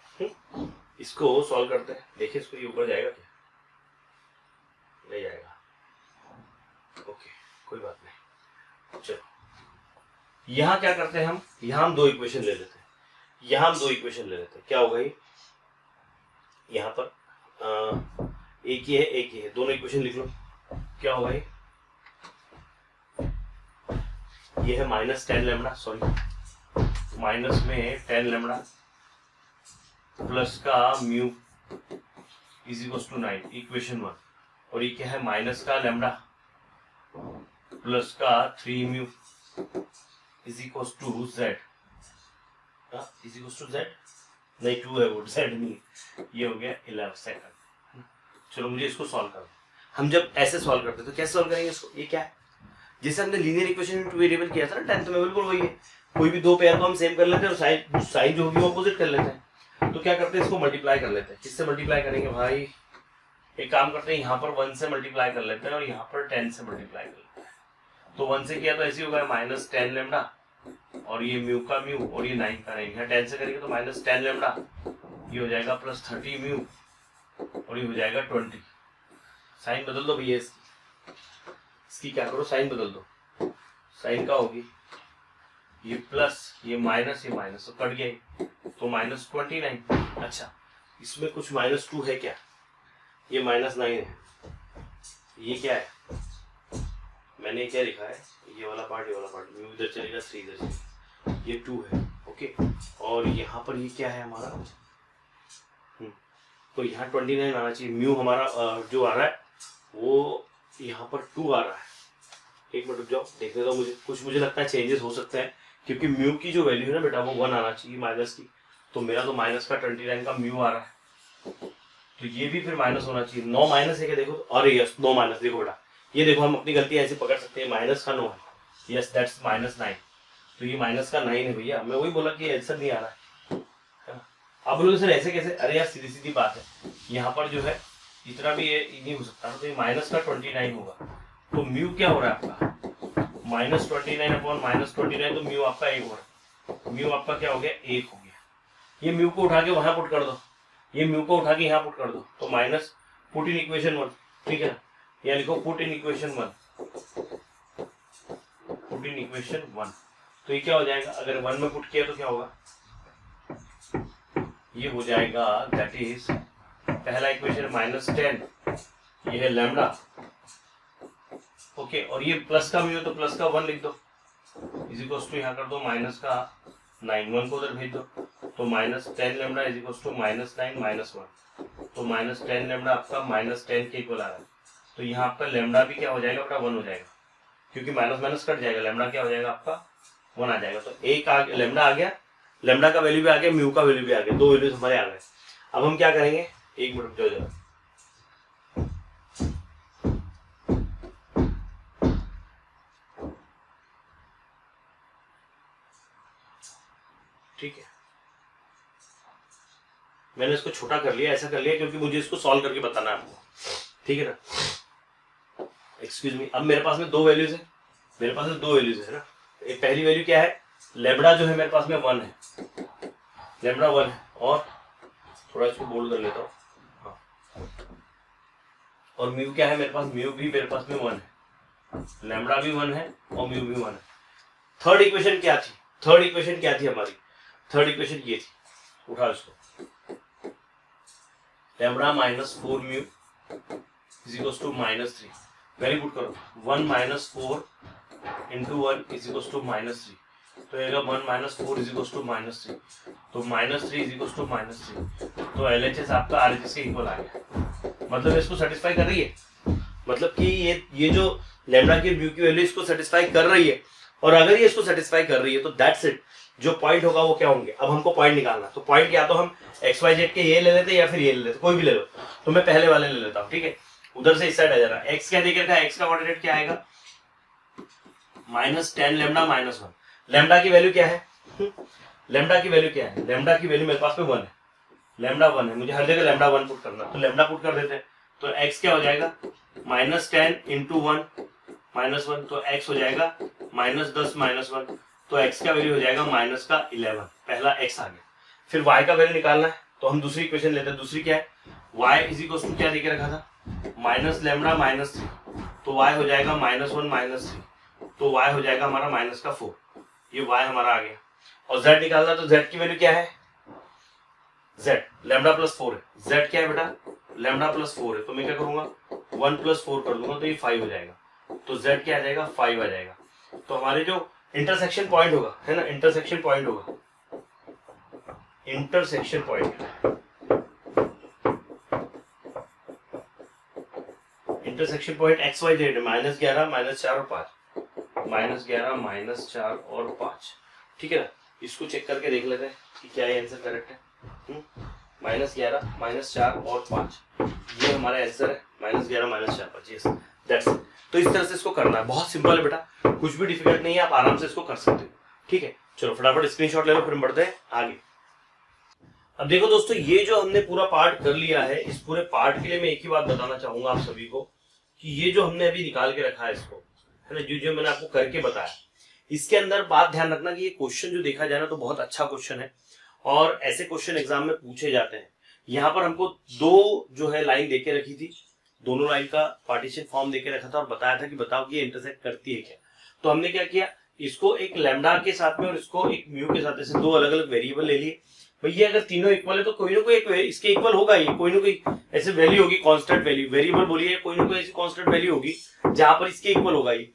इसको सॉल्व करते हैं। देखिए इसको, ये ऊपर जाएगा क्या? नहीं जाएगा, ओके कोई बात नहीं। चलो यहाँ क्या करते हैं हम, यहाँ हम दो इक्वेशन ले लेते हैं, यहाँ हम दो इक्वेशन ले लेते हैं। क्या होगा ये, यहाँ पर एक ही है एक ही है, दोनों इक्वेशन लिख लो। क्या होगा ये है -10 लैम्डा, सॉरी माइनस में 10 लैम्डा प्लस का mu is equal to 9, equation 1। और ये क्या है, माइनस का लैम्डा प्लस का 3 mu is equal to Z, is equal to Z नहीं 2 है वो, जेड नहीं, ये हो गया 11 सेकंड। चलो मुझे इसको सॉल्व करना। हम जब ऐसे सॉल्व करते तो कैसे सॉल्व करेंगे इसको, ये क्या है, जैसे हमने लीनियर इक्वेशन में 2 वेरिएबल किया था ना 10th में, बिल्कुल वही है। कोई भी दो पेयर को हम सेम कर लेते हैं और साइन जो होगी वो अपोजिट कर लेते हैं। तो क्या करते हैं, इसको मल्टीप्लाई कर लेते हैं। किससे मल्टीप्लाई करेंगे भाई, एक काम करते हैं, यहाँ पर 1 से मल्टीप्लाई कर लेते हैं और यहाँ पर 10 से मल्टीप्लाई कर लेते हैं। तो 1 से किया तो ऐसे होगा -10 लैम्डा और ये म्यू का म्यू और ये 9 का 9, यहाँ 10 से करेंगे तो -10 लैम्डा, ये हो जाएगा प्लस 30 म्यू और ये हो जाएगा 20। साइन बदल दो भैया इसकी क्या करो, साइन बदल दो। साइन का होगी ये प्लस ये माइनस तो कट गया, तो -29। अच्छा इसमें कुछ -2 है क्या, ये -9 है, ये क्या है, मैंने क्या लिखा है, ये वाला पार्ट म्यू इधर चलेगा 3 इधर चलेगा, ये 2 है, ओके। और यहाँ पर ये क्या है हमारा, तो यहाँ 29 आना चाहिए। म्यू हमारा जो आ रहा है वो यहाँ पर 2 आ रहा है। एक मिनट रुक जाओ, देखने दो मुझे, कुछ मुझे लगता है चेंजेस हो सकते हैं, क्योंकि म्यू की जो वैल्यू है ना बेटा वो 1 आना चाहिए माइनस की, तो मेरा तो माइनस का 29 का म्यू आ रहा है, तो ये भी फिर माइनस होना चाहिए। 9 माइनस है क्या, देखो, अरे यस 9 माइनस, देखो बेटा ये देखो, हम अपनी गलती ऐसे पकड़ सकते हैं, माइनस का 9 है, यस दैट्स -9, तो ये माइनस का 9 है भैया। मैं वही बोला कि आंसर नहीं आ रहा है। आप बोलोगे सर ऐसे कैसे, अरे यार सीधी सीधी बात है, यहाँ पर जो है इतना भी ये नहीं हो सकता, तो ये माइनस का 29 होगा। तो म्यू क्या हो रहा है आपका, -29 अपॉन -29, तो म्यू आपका 1 हो रहा है। म्यू आपका क्या हो गया, 1 हो गया। ये म्यू को उठा के वहां पुट कर दो, ये म्यू को उठा के यहाँ पुट कर दो, तो माइनस पुट इन इक्वेशन 1, ठीक है ना, या लिखो put in equation 1, put in equation 1। तो ये क्या हो जाएगा, अगर 1 में पुट किया तो क्या होगा, ये हो जाएगा दैट इज, पहला इक्वेशन -10, ये है लैम्डा, ओके। और ये प्लस का म्यू तो प्लस का 1 लिख दो, इज इक्वल टू यहाँ कर दो माइनस का 9, 1 को उधर भेज दो, तो -10 लैम्डा इज इक्वल टू -9 -1, तो -10 लैम्डा आपका -10 के इक्वल आ रहा है। तो यहाँ आपका लैम्डा भी क्या हो जाएगा बेटा, 1 हो जाएगा, क्योंकि माइनस माइनस कट जाएगा, लैम्डा क्या हो जाएगा आपका 1 आ जाएगा। तो एक लैम्डा आ गया, लैम्डा का वैल्यू भी आ गया, म्यू का वैल्यू भी आ गया, 2 वैल्यूज हमारे आ गए। अब हम क्या करेंगे, एक मिनट जो जरा, ठीक है, मैंने इसको छोटा कर लिया, ऐसा कर लिया क्योंकि मुझे इसको सॉल्व करके बताना है आपको, ठीक है ना। एक्सक्यूज मी, अब मेरे पास में 2 वैल्यूज है, मेरे पास में 2 वैल्यूज है ना। एक पहली वैल्यू क्या है, लैम्डा जो है मेरे पास में 1 है, लैम्डा 1 है, और थोड़ा इसको बोल्ड कर लेता हूँ, हाँ। और म्यू क्या है मेरे पास, म्यू भी मेरे पास में 1 है, लैम्डा भी 1 है और म्यू भी 1 है। थर्ड इक्वेशन क्या थी, थर्ड इक्वेशन क्या थी हमारी, थर्ड इक्वेशन ये थी, उठा इसको, lambda -4 mu is equal to -3, very good करो, 1 -4 इंटू 1 इज इक्वल टू -3, तो आएगा 1 - 4 इज इक्वल टू -3, तो -3 इज इक्वल टू -3, तो LHS आपका RHS के इक्वल आ गया। मतलब इसको सेटिस्फाई कर रही है, मतलब कि ये जो लैम्डा की म्यू की वैल्यू इसको सेटिस्फाई कर रही है, और अगर ये इसको सेटिस्फाई कर रही है तो दैट्स इट, जो पॉइंट होगा वो क्या होंगे। अब हमको पॉइंट निकालना, तो पॉइंट या तो हम XYZ के ये ले लेते या फिर ये ले लेते, कोई भी ले लो, तो मैं पहले वाले ले लेता हूँ, ठीक है। उधर से इस साइड आ जा रहा है, x क्या देकर रखा है, x का कोऑर्डिनेट क्या आएगा, -10 लैम्डा -1, लैम्डा की वैल्यू क्या है, लैम्डा की वैल्यू क्या है, लैम्डा की वैल्यू मेरे पास में 1 है, लैम्डा 1 है, मुझे हर जगह लैम्डा 1 पुट करना, तो लैम्डा पुट कर देते हैं। तो x क्या हो जाएगा -10 इंटू 1 -1, तो x हो जाएगा -10 -1, तो x का वैल्यू हो जाएगा -11। पहला x आ गया। फिर y का वैल्यू निकालना है, तो हम दूसरी इक्वेशन लेते हैं। दूसरी क्या है, y इज इक्वल टू क्या देके रखा था -λ -3, तो y हो जाएगा -1 -3, तो y हो जाएगा हमारा -4। ये y हमारा आ गया। और z निकालना, तो z की वैल्यू क्या है, z लैम्डा प्लस 4 है। z क्या है बेटा, लैम्डा प्लस 4 है, तो मैं क्या करूंगा 1 + 4 कर दूंगा, तो ये 5 हो जाएगा। तो z क्या आ जाएगा 5 आ जाएगा। तो हमारे जो इंटरसेक्शन पॉइंट होगा, है ना, इंटरसेक्शन पॉइंट होगा, intersection point, intersection point X Y Z -11 -4 और 5, -11 -4 और 5, ठीक है ना। इसको चेक करके देख लेते हैं कि क्या ये आंसर करेक्ट है। -11 -4 और 5, ये हमारा आंसर है, -11 -4 5, यस दैट्स। तो इस तरह से इसको करना है, बहुत सिंपल है बेटा, कुछ भी डिफिकल्ट नहीं है, आप आराम से इसको कर सकते हो, ठीक है। चलो फटाफट स्क्रीनशॉट ले लो, फिर हम बढ़ते हैं आगे। अब देखो दोस्तों, ये जो हमने पूरा पार्ट कर लिया है, इस पूरे पार्ट के लिए मैं एक ही बात बताना चाहूंगा आप सभी को कि ये जो हमने अभी निकाल के रखा है इसको, है ना, जो मैंने आपको करके बताया, इसके अंदर बात ध्यान रखना कि ये क्वेश्चन जो देखा जाए ना तो बहुत अच्छा क्वेश्चन है, और ऐसे क्वेश्चन एग्जाम में पूछे जाते हैं। यहाँ पर हमको दो जो है लाइन देके रखी थी, दोनों लाइन का पार्टीशन फॉर्म देके रखा था और बताया था कि बताओ कि ये इंटरसेक्ट करती है क्या। तो हमने क्या किया, इसको एक लैम्डा के साथ में और इसको एक म्यू के साथ, ऐसे दो अलग अलग वेरिएबल ले लिए। भैया अगर तीनों इक्वल है तो कोई ना कोई एक इसके इक्वल होगा ही, कोई ना कोई ऐसे वैल्यू होगी, कांस्टेंट वैल्यू, वेरिएबल बोलिए, कोई ना कोई ऐसी कांस्टेंट वैल्यू होगी जहां पर इसके इक्वल होगा ही।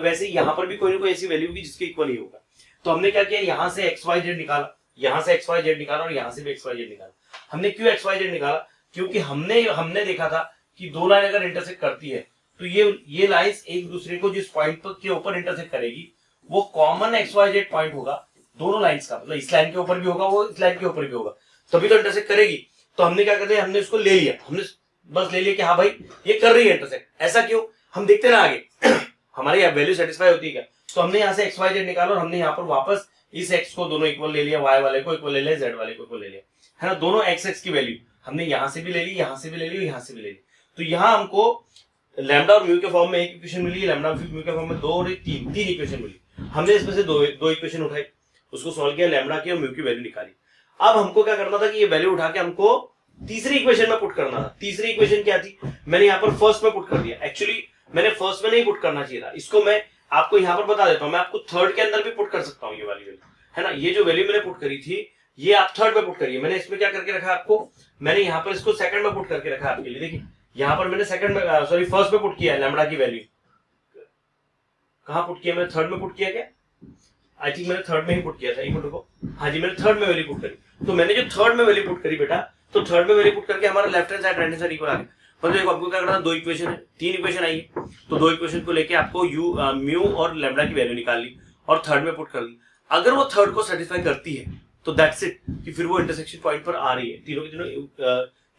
वैसे यहाँ पर भी कोई ना कोई ऐसी वैल्यू होगी जिसके इक्वल ही होगा। तो हमने क्या किया, यहाँ से एक्स वाई जेड निकाला, यहाँ से एक्स वाई जेड निकाला और यहाँ से भी एक्स वाई जेड निकाला। हमने क्यों एक्स वाई जेड निकाला, क्योंकि हमने देखा था कि दो लाइन अगर इंटरसेक्ट करती है तो ये लाइंस एक दूसरे को जिस पॉइंट पर के ऊपर इंटरसेक्ट करेगी वो common X Y Z point होगा दोनों लाइंस का, मतलब इस लाइन के ऊपर भी होगा, वो इस लाइन के ऊपर भी होगा, तभी तो इंटरसेक्ट करेगी। तो हमने क्या कर दिया, हमने इसको ले लिया, हमने बस ले लिया कि हाँ भाई ये कर रही है इंटरसेक्ट। ऐसा क्यों, हम देखते ना आगे हमारी वैल्यू सेटिस्फाई होती है क्या। तो हमने यहाँ से एक्स वाई जेड निकाला और हमने यहाँ पर वापस इस एक्स को दोनों इक्वल ले लिया, वाई वाले को इक्वल ले लिया, जेड वाले को इक्वल ले लिया, है ना। दोनों एक्स एक्स की वैल्यू हमने यहाँ से भी ले ली, यहाँ से भी ले ली, यहाँ से भी ले ली। तो यहाँ हमको लैम्डा और म्यू के फॉर्म में एक इक्वेशन मिली, लैम्डा म्यू के फॉर्म में दो और तीन इक्वेशन मिली। हमने इसमें से दो इक्वेशन उठाई, उसको सॉल्व किया, लैम्डा की और म्यू की वैल्यू निकाली। अब हमको क्या करना था कि ये वैल्यू उठा के हमको तीसरी इक्वेशन में पुट करना था। तीसरी इक्वेशन क्या थी, मैंने यहाँ पर फर्स्ट में पुट कर दिया। एक्चुअली मैंने फर्स्ट में नहीं पुट करना चाहिए था, इसको मैं आपको यहाँ पर बता देता हूँ, मैं आपको थर्ड के अंदर भी पुट कर सकता हूँ ये वाली वैल्यू, है ना। ये जो वैल्यू मैंने पुट करी थी ये आप थर्ड में पुट करिए। मैंने इसमें क्या करके रखा आपको, मैंने यहाँ पर इसको सेकंड में पुट करके रखा आपके लिए। देखिए यहाँ पर मैंने सेकंड में सॉरी फर्स्ट में पुट किया है लैम्डा की वैल्यू। कहाँ पुट किया, मैंने थर्ड में पुट किया क्या, आई थिंक मैंने थर्ड में ही पुट किया था, एक मिनट को, हाँ जी मैंने थर्ड में वैल्यू पुट करी। तो मैंने जो थर्ड में वैल्यू पुट करी बेटा, तो थर्ड में वैल्यू पुट करके हमारा left hand side right hand side equal आ गया। मतलब देखो आपको क्या करना है, दो इक्वेशन है, तीन इक्वेशन आई है, तो दो इक्वेशन को लेके आपको म्यू और लैम्डा की वैल्यू निकाल ली और थर्ड में पुट कर दी। अगर वो थर्ड को सेटिस्फाई करती है तो दैट्स इट, कि फिर वो इंटरसेक्शन पॉइंट पर आ रही है। तीनों के तीनों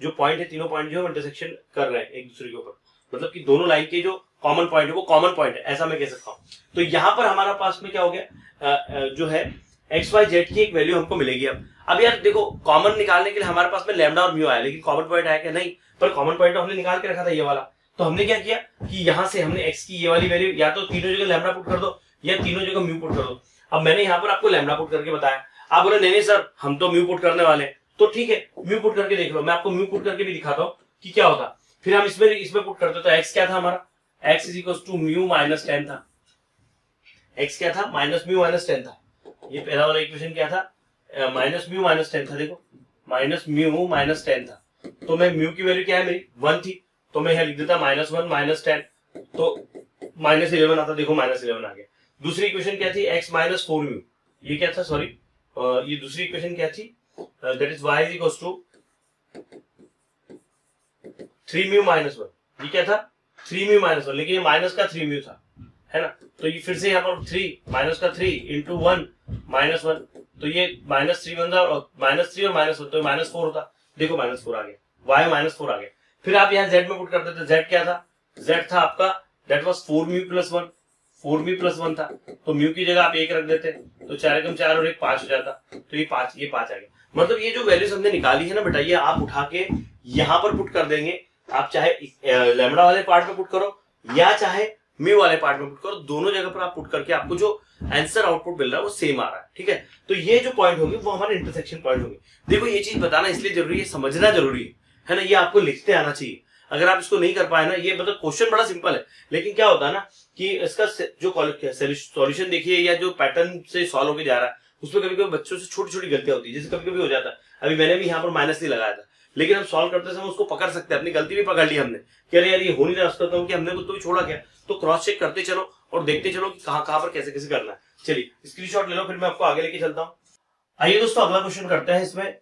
जो पॉइंट है, तीनों पॉइंट जो है इंटरसेक्शन कर रहे हैं एक दूसरे के ऊपर, मतलब कि दोनों लाइन के जो कॉमन पॉइंट है वो कॉमन पॉइंट है, ऐसा मैं कह सकता हूँ। तो यहाँ पर हमारा पास में क्या हो गया, जो है एक्स वाई जेड की एक वैल्यू हमको मिलेगी। अब यार देखो, कॉमन निकालने के लिए हमारे पास में लैम्डा और म्यू आया, लेकिन कॉमन पॉइंट आया क्या, नहीं, पर कॉमन पॉइंट हमने निकाल के रखा था ये वाला। तो हमने क्या किया कि यहाँ से हमने एक्स की ये वाली वैल्यू या तो तीनों जगह लैम्डा पुट कर दो या तीनों जगह म्यू पुट कर दो। अब मैंने यहाँ पर आपको लैम्डा पुट करके बताया, आप बोले नहीं सर हम तो म्यू पुट करने वाले हैं, तो ठीक है म्यू पुट करके देख लो, मैं आपको म्यू पुट करके भी दिखाता हूँ कि क्या होता। फिर हम इसमें पुट करते, तो एक्स क्या था हमारा, X is equal to mu minus 10 था। एक्स क्या था, माइनस म्यू माइनस 10 था। ये पहला वाला इक्वेशन क्या था, माइनस म्यू माइनस 10 था। देखो माइनस म्यू माइनस 10 था, तो मैं म्यू की वैल्यू क्या है मेरी 1 थी, तो मैं यहाँ लिख देता -1 माइनस 10, तो -11 आता। देखो -11 आ गया। दूसरी इक्वेशन क्या थी, x माइनस 4 म्यू, ये क्या था, सॉरी ये दूसरी इक्वेशन क्या थी, that is y is equal to 3 mu minus 1। ये क्या था, 3 म्यू माइनस 1, लेकिन ये माइनस का 3 म्यू था, है ना। तो ये फिर से यहाँ पर 3 माइनस का 3 इंटू 1 माइनस 1, तो ये -3 बनता और -3 और -1 तो -4 होता। देखो -4 आ गया, y -4 आ गया। फिर आप यहाँ z में पुट करते थे, z क्या था, z था आपका that was 4 mu plus 1, 4 mu plus 1 था, तो म्यू की जगह आप 1 रख देते, तो 4 एकम 4 और 1 5 हो जाता, तो ये 5 आ गया। मतलब ये जो वैल्यूज हमने निकाली है ना बेटा, ये आप उठा के यहां पर पुट कर देंगे। आप चाहे लैम्डा वाले पार्ट में पुट करो या चाहे म्यू वाले पार्ट में पुट करो, दोनों जगह पर आप पुट करके आपको जो आंसर आउटपुट मिल रहा है वो सेम आ रहा है। ठीक है, तो ये जो पॉइंट होंगे वो हमारे इंटरसेक्शन पॉइंट होंगे। देखो ये चीज बताना इसलिए जरूरी है, समझना जरूरी है ना, ये आपको लिखते आना चाहिए। अगर आप इसको नहीं कर पाए ना, ये मतलब क्वेश्चन बड़ा सिंपल है, लेकिन क्या होता है ना कि इसका जो सॉल्यूशन देखिए या जो पैटर्न से सॉल्व होकर जा रहा है उसमें कभी कभी बच्चों से छोटी छोटी गलतियां होती है, जैसे कभी कभी हो जाता है। अभी मैंने भी यहाँ पर माइनस नहीं लगाया था, लेकिन हम सॉल्व करते समय उसको पकड़ सकते हैं, अपनी गलती भी पकड़ ली हमने कि अरे यार ये हो नहीं रहा, उसका कि हमने तो भी छोड़ा क्या। तो क्रॉस चेक करते चलो और देखते चलो कि कहां कहां पर कैसे कैसे करना है। चलिए स्क्रीनशॉट ले लो, फिर मैं आपको आगे लेके चलता हूं। आइए दोस्तों अगला क्वेश्चन करते हैं। इसमें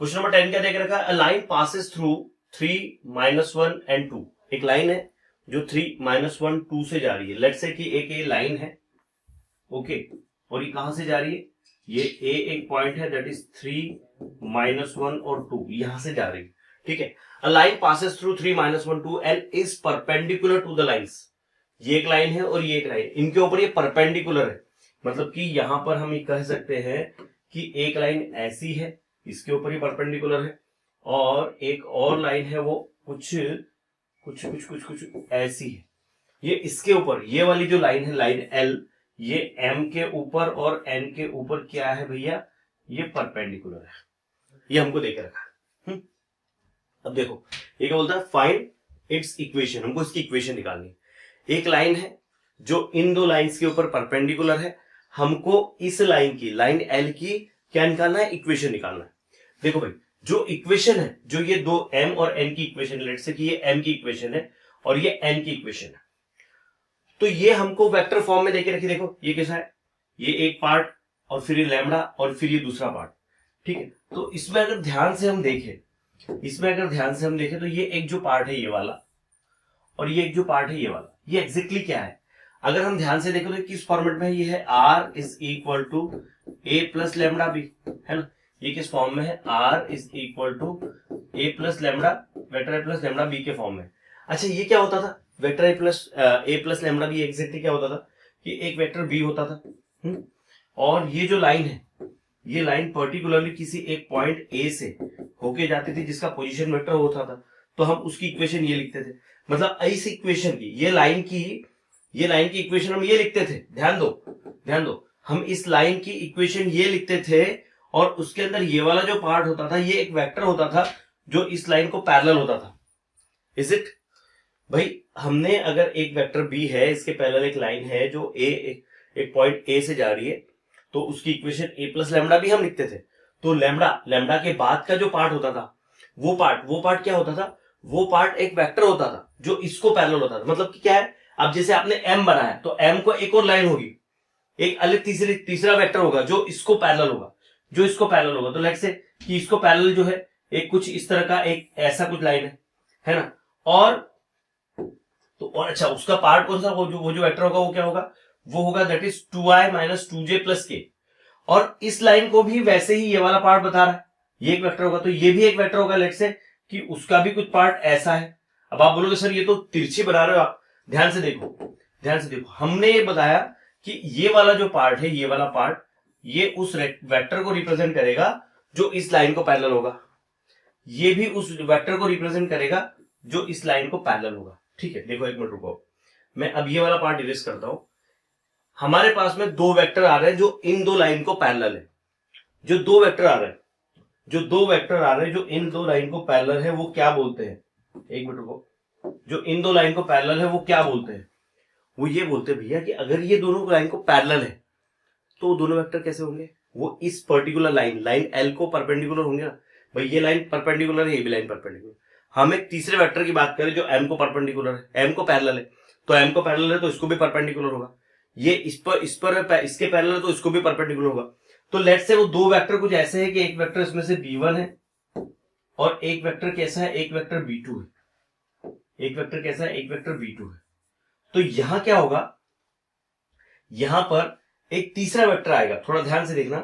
क्वेश्चन नंबर 10 क्या देख रखा है, a line passes through 3, -1 and 2। एक लाइन है जो 3, -1, 2 से जा रही है। लेट्स से कि एक ये लाइन है, ओके, और ये कहां से जा रही है, ये ए एक पॉइंट है दैट इज 3, -1 और 2 यहां से जा रही है। ठीक है, a line passes through 3, -1, 2 and is perpendicular to the lines. ये एक लाइन है और ये एक लाइन, इनके ऊपर ये परपेंडिकुलर है, मतलब कि यहां पर हम ये कह सकते हैं कि एक लाइन ऐसी है, इसके ऊपर ही परपेंडिकुलर है, और एक और लाइन है वो कुछ कुछ कुछ कुछ कुछ ऐसी है, ये इसके ऊपर, ये वाली जो लाइन है लाइन एल, ये एम के ऊपर और एन के ऊपर क्या है भैया, ये परपेंडिकुलर है। ये हमको देके रखा है। अब देखो ये क्या बोलता है, फाइंड इट्स इक्वेशन, हमको इसकी इक्वेशन निकालनी है। एक लाइन है जो इन दो लाइंस के ऊपर परपेंडिकुलर है, हमको इस लाइन की, लाइन एल की क्या निकालना है, इक्वेशन निकालना है। देखो भाई जो इक्वेशन है, जो ये दो m और n की इक्वेशन, लेट से कि ये m की इक्वेशन है और ये n की इक्वेशन है, तो ये हमको वेक्टर फॉर्म में देके रखी। देखो ये कैसा है, ये एक पार्ट और फिर ये लैम्डा और फिर ये दूसरा पार्ट। ठीक है, तो इसमें अगर ध्यान से हम देखें, तो ये एक जो पार्ट है ये वाला और ये एक जो पार्ट है ये वाला, ये एग्जैक्टली क्या है, अगर हम ध्यान से देखें तो किस फॉर्मेट में है, ये है r is equal to a plus lambda B, है ना। ये किस फॉर्म में है, r is equal to a plus lambda, vector a plus lambda b के फॉर्म में। अच्छा ये क्या होता था, vector a plus lambda b exactly क्या होता था कि एक वेक्टर b होता था, और ये जो लाइन है, ये लाइन पर्टिकुलरली किसी एक पॉइंट a से होके जाती थी जिसका पोजीशन वेक्टर होता था, तो हम उसकी इक्वेशन ये लिखते थे। मतलब इस इक्वेशन की, ये लाइन की इक्वेशन हम ये लिखते थे, ध्यान दो, हम इस लाइन की इक्वेशन ये लिखते थे, और उसके अंदर ये वाला जो पार्ट होता था ये एक वेक्टर होता था जो इस लाइन को पैरेलल होता था। इज इट भाई, हमने अगर एक वेक्टर बी है, इसके पैरेलल एक लाइन है जो एक पॉइंट ए से जा रही है, तो उसकी इक्वेशन a प्लस लैम्डा भी हम लिखते थे। तो लैम्डा के बाद का जो पार्ट होता था, वो पार्ट क्या होता था, वो पार्ट एक वेक्टर होता था जो इसको पैरेलल होता था। मतलब कि क्या है, अब जैसे आपने m बनाया तो m को एक और लाइन होगी, एक अलग तीसरा वेक्टर होगा जो इसको पैरेलल होगा, तो लेट्स से कि इसको पैरेलल जो है एक कुछ इस तरह का एक ऐसा कुछ लाइन है ना, और अच्छा उसका पार्ट कौन सा, वो जो वेक्टर होगा वो क्या होगा, वो होगा that is 2i minus 2j plus k। और इस लाइन को भी वैसे ही ये वाला पार्ट बता रहा है, ये एक वेक्टर होगा, तो ये भी एक वेक्टर होगा, लेट्स से कि उसका भी कुछ पार्ट ऐसा है। अब आप बोलोगे सर ये तो तिरछी बना रहे हो आप, ध्यान से देखो, हमने ये बताया कि ये वाला जो पार्ट है, ये वाला पार्ट, ये उस वेक्टर को रिप्रेजेंट करेगा जो इस लाइन को पैरेलल होगा, ये भी उस वेक्टर को रिप्रेजेंट करेगा जो इस लाइन को पैरेलल होगा। ठीक है, देखो एक मिनट रुको, मैं अब ये वाला पार्ट इरेज करता हूं। हमारे पास में दो वेक्टर आ रहे हैं जो इन दो लाइन को पैरेलल है, जो दो वेक्टर आ रहे हैं जो इन दो लाइन को पैरेलल है, वो क्या बोलते हैं, एक मिनट रुको, जो इन दो लाइन को पैरेलल है वो क्या बोलते हैं, वो ये बोलते हैं भैया कि अगर ये दोनों लाइन को पैरेलल है तो दोनों वेक्टर कैसे होंगे, वो इस पर्टिकुलर लाइन एल को परपेंडिकुलर होंगे ना। भाई ये लाइन परपेंडिकुलर है, ये भी लाइन परपेंडिकुलर। हम एक तीसरे वेक्टर की बात करें जो एम को परपेंडिकुलर है, एम को पैरेलल है, तो एम को पैरेलल है तो इसको भी परपेंडिकुलर होगा, ये इस पर इसके पैरेलल है तो इसको भी परपेंडिकुलर होगा। तो लेट्स से वो दो वेक्टर कुछ ऐसे है कि एक वेक्टर इसमें से b1 है और एक वेक्टर कैसा है, एक वेक्टर b2 है, एक वेक्टर कैसा है, एक वेक्टर b2 है। तो यहां क्या होगा, यहां पर एक तीसरा वेक्टर आएगा, थोड़ा ध्यान से देखना,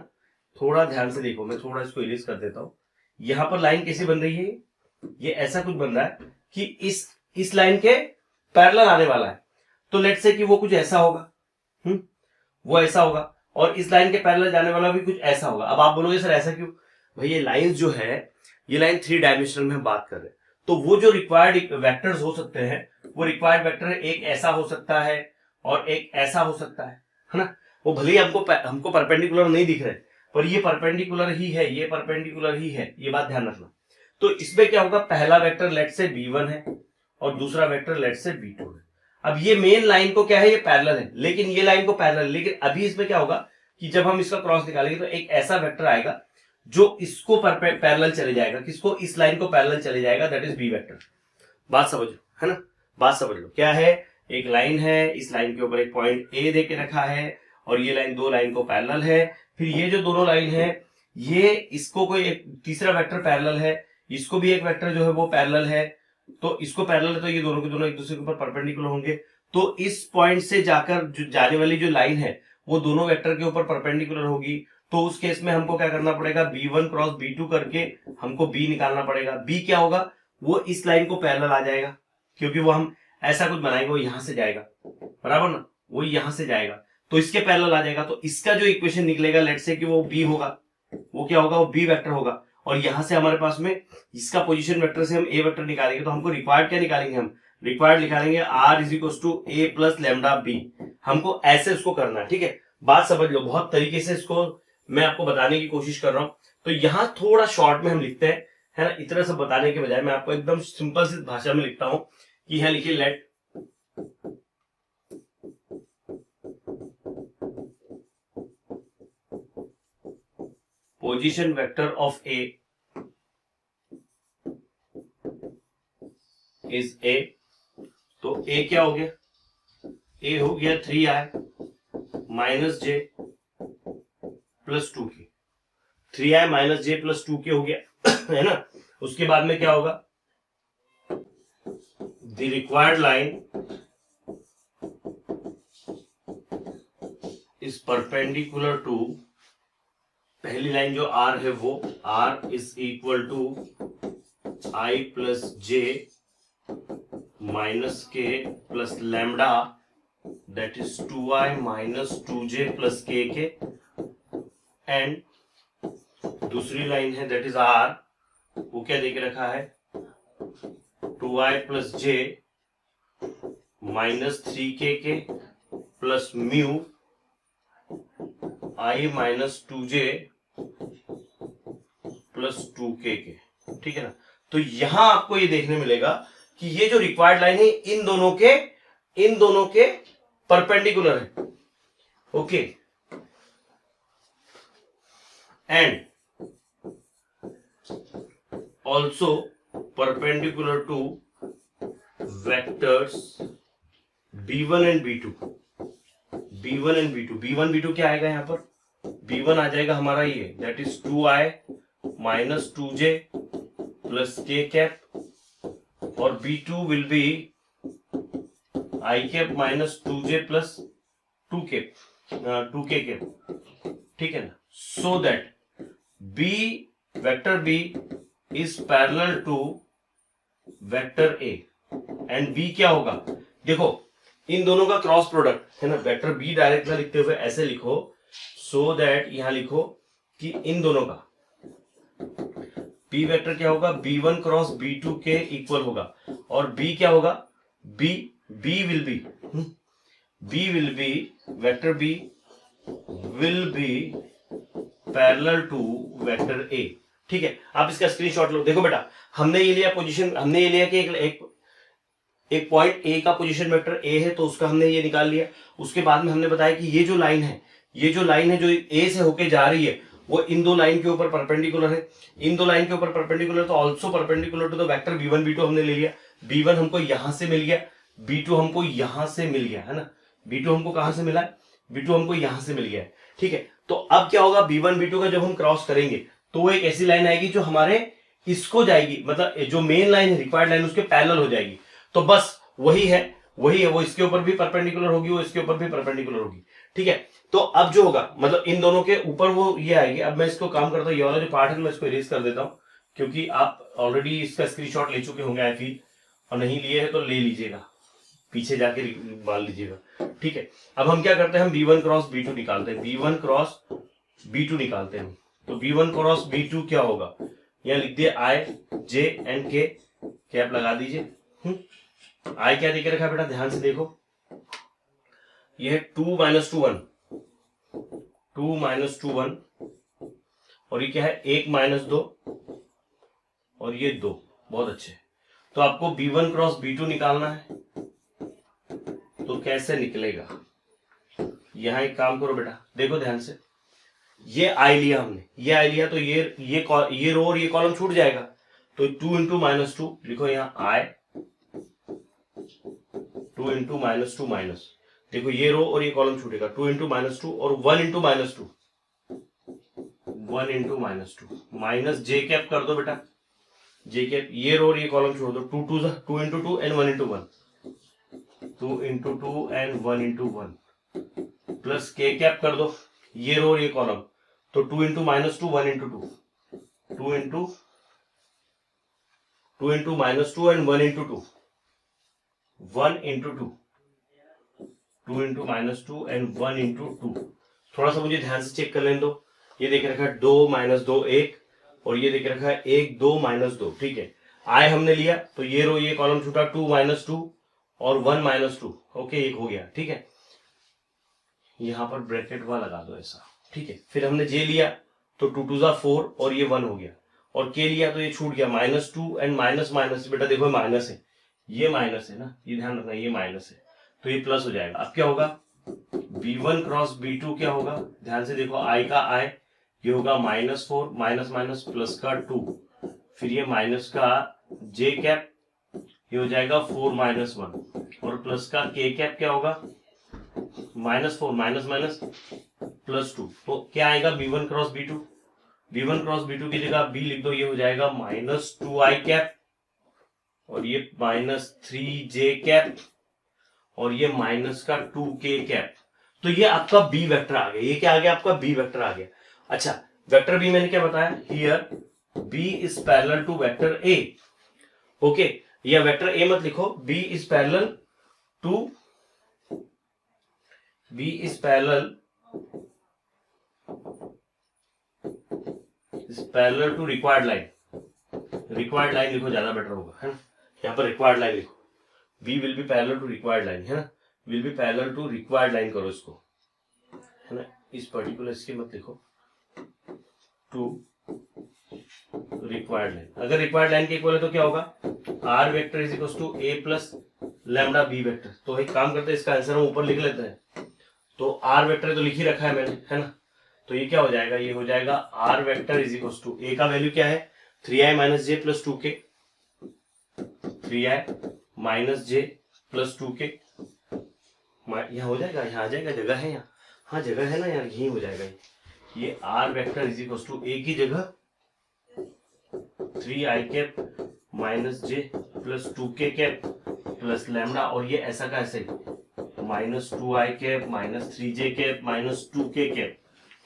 मैं थोड़ा इसको इरेज कर देता हूं। यहां पर लाइन कैसी बन रही है, ये ऐसा कुछ बन रहा है कि इस लाइन के पैरेलल आने वाला है, तो लेट्स से कि वो कुछ ऐसा होगा, वो ऐसा होगा, और इस लाइन के पैरेलल जाने वाला भी कुछ ऐसा होगा। अब आप बोलोगे सर ऐसा क्यों? भाई ये लाइन जो है, ये लाइन 3 डायमेंशनल में हम बात कर रहे हैं, तो वो जो रिक्वायर्ड वेक्टर्स हो सकते हैं, वो रिक्वायर्ड वेक्टर एक ऐसा हो सकता है और एक ऐसा हो सकता है ना। वो भले ही हमको परपेंडिकुलर नहीं दिख रहे, पर ये परपेंडिकुलर ही है, ये परपेंडिकुलर ही है, ये बात ध्यान रखना। तो इसमें क्या होगा, पहला वेक्टर लेट से b1 है और दूसरा वेक्टर लेट से b2 है। अब ये मेन लाइन को क्या है, ये पैरेलल है, लेकिन ये लाइन को पैरेलल, लेकिन अभी इसमें क्या होगा कि जब हम इसका क्रॉस निकालेंगे तो एक ऐसा वेक्टर आएगा जो इसको पैरेलल चले जाएगा, किसको, इस लाइन को पैरेलल चले जाएगा, दैट इज बी वेक्टर। बात समझ लो, है ना, बात समझ लो। क्या है, एक लाइन है, इस लाइन के ऊपर एक पॉइंट ए दे के रखा है और ये लाइन दो लाइन को पैरेलल है, फिर ये जो दोनों लाइन है ये इसको कोई एक तीसरा वेक्टर पैरेलल है, इसको भी एक वेक्टर जो है वो पैरेलल है, तो इसको पैरेलल है तो ये दोनों के दोनों एक दूसरे के ऊपर परपेंडिकुलर होंगे। तो इस पॉइंट से जाकर जो जाने वाली जो लाइन है वो दोनों वेक्टर के ऊपर परपेंडिकुलर होगी। तो उस केस में हमको क्या करना पड़ेगा, b1 क्रॉस b2 करके हमको b निकालना पड़ेगा। b क्या होगा, वो इस लाइन को पैरेलल आ जाएगा, क्योंकि वो हम ऐसा कुछ बनाएंगे, वो यहां से जाएगा, बराबर ना, वो यहां से जाएगा तो इसके पैरेलल आ जाएगा। तो इसका जो इक्वेशन निकलेगा, लेट से कि वो b होगा, वो क्या होगा, वो b वेक्टर होगा। और यहां से हमारे पास में इसका पोजीशन वेक्टर से हम a वेक्टर निकालेंगे, तो हमको रिक्वायर्ड क्या निकालेंगे, हम रिक्वायर्ड निकालेंगे r is equal to a plus lambda b। हमको ऐसे उसको करना है, ठीक है, बात समझ लो। बहुत तरीके से इसको मैं आपको बताने की कोशिश कर रहा हूं। तो यहां थोड़ा शॉर्ट में हम लिखते हैं, है ना, इतना सब बताने के बजाय मैं आपको एकदम सिंपल सी भाषा में लिखता हूं कि यहां लिखिए let position vector of a is a. तो ए क्या हो गया, ए हो गया 3i minus j plus 2k, 3i minus j plus 2k हो गया है ना। उसके बाद में क्या होगा, the required line is perpendicular to, पहली लाइन जो r है वो r is equal to i plus j minus k plus lambda that is 2i minus 2j plus k and दूसरी लाइन है दैट इज r, वो क्या देके रखा है, 2i plus j minus 3k के plus mu i minus 2j plus 2k के, ठीक है ना। तो यहां आपको ये देखने मिलेगा कि ये जो रिक्वायर्ड लाइन है इन दोनों के परपेंडिकुलर है, okay, and also perpendicular to vectors b1 and b2, b1 and b2, b1 b2 क्या आएगा यहाँ पर, b1 आ जाएगा हमारा ये that is 2i minus 2j plus k cap और b2 will be i cap minus 2j plus 2k cap, ठीक है ना। so that b vector b is parallel to vector a and b क्या होगा, देखो इन दोनों का क्रॉस प्रोडक्ट है ना, वेक्टर b डायरेक्ट ना लिखते हुए ऐसे लिखो, सो दैट यहां लिखो कि इन दोनों का b वेक्टर क्या होगा, b1 क्रॉस b2 के इक्वल होगा, और b क्या होगा, b will be vector b will be parallel to vector a, ठीक है। आप इसका स्क्रीनशॉट लो, देखो बेटा हमने ये लिया पोजीशन, हमने ये लिया कि एक पॉइंट ए का पोजीशन वेक्टर ए है, तो उसका हमने ये निकाल लिया। उसके बाद में हमने बताया कि ये जो लाइन है जो ए से होके जा रही है वो इन दो लाइन के ऊपर परपेंडिकुलर है, इन दो लाइन के ऊपर परपेंडिकुलर, तो also perpendicular to the vector b1 b2 हमने ले लिया। b1 हमको यहां से मिल गया, b2 हमको यहां से मिल गया, है ना, b2 हमको कहां से मिला, b2 हमको यहां से मिल गया है, ठीक है। तो अब क्या होगा, b1 b2 का जब हम क्रॉस करेंगे तो वो एक ऐसी लाइन आएगी जो हमारे इसको जाएगी, मतलब जो मेन लाइन है रिक्वायर्ड लाइन उसके पैरेलल हो जाएगी। तो बस वही है वो इसके ऊपर भी परपेंडिकुलर होगी, वो इसके ऊपर भी परपेंडिकुलर होगी, ठीक है। तो अब जो होगा मतलब इन दोनों के ऊपर वो ये आएगी। अब मैं इसको काम करता हूँ, ये वाला जो पार्ट है मैं इसको इरेज कर देता हूँ, क्योंकि आप ऑलरेडी इसका स्क्रीनशॉट ले चुके होंगे आई फील, और नहीं लिए है तो ले लीजिएगा, पीछे जाके मान लीजिएगा, ठीक है। अब हम क्या करते हैं, हम b1 क्रॉस b2 निकालते हैं, b1 क्रॉस b2 निकालते हैं। तो b1 क्रॉस b2 क्या होगा, यहाँ लिख दिए i j and k, cap लगा दीजिए। i क्या देके रखा है बेटा, ध्यान से देखो, ये है 2 - 2 1, 2 - 2 1, और ये क्या है 1 - 2, और ये 2। बहुत अच्छे। तो आपको b1 क्रॉस b2 निकालना है, तो कैसे निकलेगा, यहां एक काम करो बेटा, देखो ध्यान से, ये i लिया हमने, ये i लिया, तो ये रो और ये कॉलम छूट जाएगा। तो 2 × -2 लिखो, यहाँ i 2 × -2 माइनस, देखो ये रो और ये कॉलम छूटेगा, 2 × -2 और 1 × -2, 1 × -2 माइनस जे कैप कर दो बेटा, जे कैप, ये रो और ये कॉलम छोड़ दो, 2 × 2 and 1 × 1, 2 × 2 and 1 × 1 प्लस के कैप कर दो, ये रो और ये कॉलम, तो 2 × -2 1 × 2, 2 × -2 and 1 × 2, 1 × 2, 2 × -2 and 1 × 2। थोड़ा सा मुझे ध्यान से चेक कर लेने दो, ये देख रखा है 2 - 2 1, और ये देख रखा है 1 2 - 2, ठीक है। i हमने लिया, तो ये रो ये कॉलम छूटा, 2 - 2 और 1 - 2, ओके, एक हो गया, ठीक है। यहां पर ब्रैकेट वाला लगा दो ऐसा, ठीक है। फिर हमने j लिया, तो 2 2 4 और ये 1 हो गया, और k लिया तो ये छूट गया, -2 एंड माइनस माइनस, बेटा देखो माइनस है, ये माइनस है ना, ये ध्यान रखना, ये माइनस है, तो ये प्लस हो जाएगा। अब क्या होगा, b1 क्रॉस b2 क्या होगा, ध्यान से देखो, i का i, ये होगा -4 माइनस माइनस प्लस का 2, फिर ये माइनस का j कैप, ये हो जाएगा 4 - 1, और प्लस का k कैप क्या होगा, -4 माइनस माइनस प्लस 2, तो क्या आएगा b1 cross b2, b1 cross b2 की जगह b लिख दो, ये हो जाएगा -2i कैप, और ये -3j कैप, और ये माइनस का 2k कैप। तो ये आपका b वेक्टर आ गया, ये क्या आ गया, आपका b वेक्टर आ गया। अच्छा, वेक्टर b मैंने क्या बताया, here b is parallel to vector a, okay, या वेक्टर a मत लिखो, b is parallel to required line, required line लिखो, ज्यादा बेटर होगा, है ना। यहाँ पर रिक्वायर्ड लाइन लिखो, b will be parallel to required line, है ना, will be parallel to required line करो इसको, है ना, इस पर्टिकुलर इसके मत लिखो, टू रिक्वायर्ड लाइन। अगर रिक्वायर्ड लाइन के इक्वल है तो क्या होगा, r vector is equal to a plus lambda b vector. तो एक काम करते हैं, इसका आंसर हम ऊपर लिख लेते हैं, तो r वेक्टर तो लिख ही रखा है मैंने, है ना, तो ये क्या हो जाएगा, ये हो जाएगा r vector is equal to, a का वैल्यू क्या है 3i - j plus 2k, 3i - j plus 2k, यहाँ हो जाएगा, यहाँ आ जाएगा, जगह है यहाँ, हाँ जगह है ना यार, यही हो जाएगा ये r vector is equal to a की जगह 3i cap -j plus 2k cap plus lambda, और ये ऐसा का ऐसे -2i cap -3j cap -2k cap,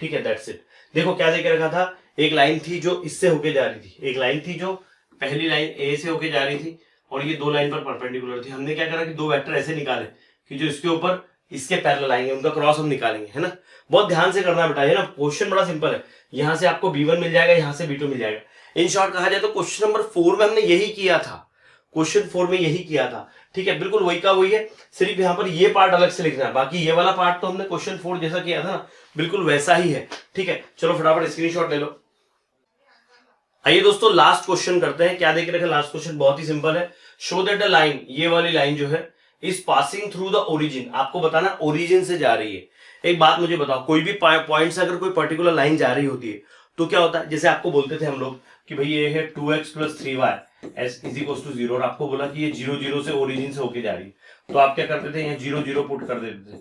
ठीक है, दैट्स इट। देखो क्या देके रखा था, एक लाइन थी जो इससे होके जा रही थी, एक लाइन थी जो पहली लाइन a से होके जा रही थी, और ये दो लाइन पर परपेंडिकुलर थी। हमने क्या करा कि दो वेक्टर ऐसे निकाले कि जो इसके ऊपर इसके पैरेलल आएंगे, उनका क्रॉस हम निकालेंगे, है ना। बहुत ध्यान से करना बेटा, है ना, क्वेश्चन बड़ा सिंपल है, यहाँ से आपको b1 मिल जाएगा, यहाँ से b2 मिल जाएगा। इन शॉर्ट कहा जाए तो क्वेश्चन नंबर 4 में हमने यही किया था, क्वेश्चन 4 में यही किया था, ठीक है, बिल्कुल वही का वही है, सिर्फ यहाँ पर ये पार्ट अलग से लिखना है, बाकी ये वाला पार्ट तो हमने क्वेश्चन 4 जैसा किया था ना, बिल्कुल वैसा ही है, ठीक है। चलो फटाफट स्क्रीनशॉट ले लो। आइए दोस्तों लास्ट क्वेश्चन करते हैं, क्या देख रहे हैं, लास्ट क्वेश्चन बहुत ही सिंपल है, शो दैट द लाइन, ये वाली लाइन जो है is passing through the origin, आपको बताना ओरिजिन से जा रही है। एक बात मुझे बताओ, कोई भी पॉइंट से अगर कोई पर्टिकुलर लाइन जा रही होती है तो क्या होता है, जैसे आपको बोलते थे हम लोग कि भाई ये है 2x + 3y is equal to 0, और आपको बोला कि ये 0 0 से ओरिजिन से होके जा रही है, तो आप क्या करते थे, यहाँ 0 0 पुट कर देते थे,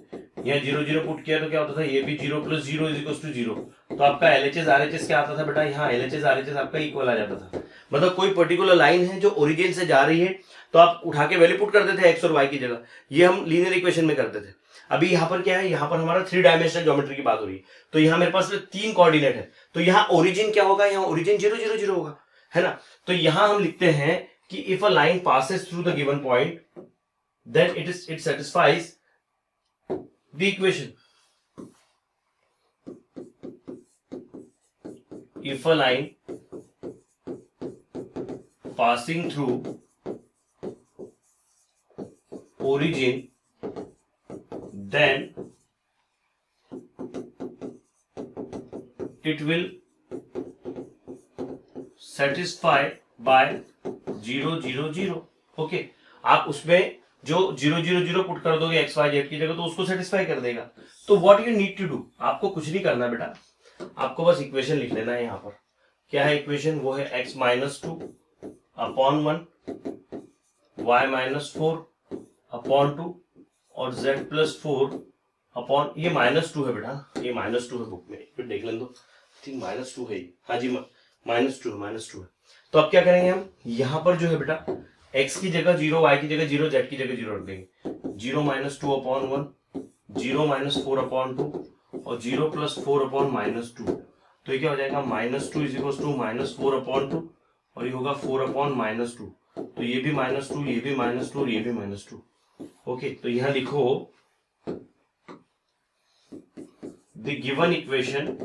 यहाँ 0 0 पुट किया तो क्या होता था, ये भी 0 + 0 इज इक्वल टू 0, तो आपका LHS RHS क्या आता था बेटा, यहाँ LHS RHS आपका इक्वल आ जाता था। मतलब कोई पर्टिकुलर लाइन है जो ओरिजिन से जा रही है तो आप उठा के वैल्यू पुट करते थे x और y की जगह, ये हम लीनियर इक्वेशन में करते थे। अभी यहाँ पर क्या है, यहाँ पर हमारा 3 डायमेंशनल ज्योमेट्री की बात हो रही है, तो यहाँ मेरे पास 3 कोऑर्डिनेट है, तो यहाँ ओरिजिन क्या होगा, यहाँ ओरिजिन 0 0 0 होगा, है ना। तो यहाँ हम लिखते हैं कि if a line passes through the given point then it satisfies the equation. If a line passing through origin, then it will satisfy by 0 0 0. Okay, आप उसमें जो 0 0 0 पुट कर दोगे एक्स वाई जेड की जगह तो उसको सेटिस्फाई कर देगा. तो what you need to do, आपको कुछ नहीं करना बेटा, आपको बस इक्वेशन लिख लेना है. यहाँ पर क्या है इक्वेशन, वो है x minus 2 upon 1, y minus 4 upon 2 और z प्लस 4 अपॉन, ये माइनस 2 है बेटा, ये माइनस 2 है बुक में, फिर देख लें तो थिंक माइनस 2 है. हाँ जी माइनस 2 है. तो अब क्या करेंगे हम, यहाँ पर जो है बेटा x की जगह 0, y की जगह 0, z की जगह 0 रख देंगे. 0 माइनस 2 अपॉन 1, 0 माइनस 4 अपॉन 2 और 0 प्लस 4 अपॉन माइनस 2. तो ये क्या हो जाएगा, minus 2 is equal to minus 4 upon 2 और ये होगा 4 अपॉन माइनस 2. तो ये भी माइनस 2, ये भी माइनस 2 और ये भी माइनस 2. ओके, तो यहाँ लिखो the given equation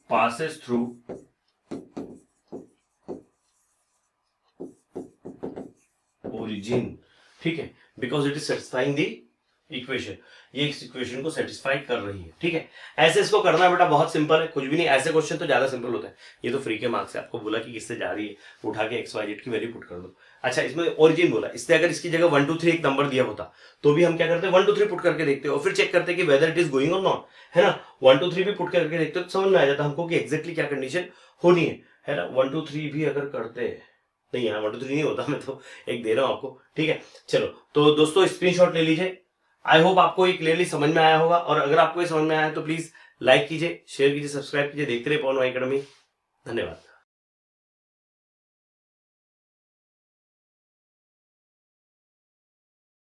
passes through origin. ठीक है, because it is satisfying the equation. ये इस इक्वेशन को सेटिस्फाई कर रही है. ठीक है, ऐसे इसको करना है बेटा, बहुत सिंपल है, कुछ भी नहीं. ऐसे क्वेश्चन तो ज्यादा सिंपल होता है. ये तो फ्री के मार्क्स है, आपको बोला कि किससे जा रही है, उठा के एक्स वाई जेड की वैल्यू पुट कर दो. अच्छा, इसमें ओरिजिन बोला, इससे अगर इसकी जगह 1 2 3 एक नंबर दिया होता तो भी हम क्या करते, 1 2 3 पुट करके देखते और फिर चेक करते कि वेदर इट इज गोइंग और नॉट, है ना. 1 2 3 भी पुट करके देखते तो समझ में आ जाता हमको कि एग्जैक्टली क्या कंडीशन होनी है ना. 1 2 3 भी अगर करते नहीं, यहाँ 1 2 3 नहीं होता, मैं तो एक दे रहा हूँ आपको. ठीक है, चलो तो दोस्तों स्क्रीनशॉट ले लीजिए. आई होप आपको ये क्लियरली समझ में आया होगा, और अगर आपको ये समझ में आया है तो प्लीज लाइक कीजिए, शेयर कीजिए, सब्सक्राइब कीजिए. देखते रहिए पवन अकेडमी. धन्यवाद.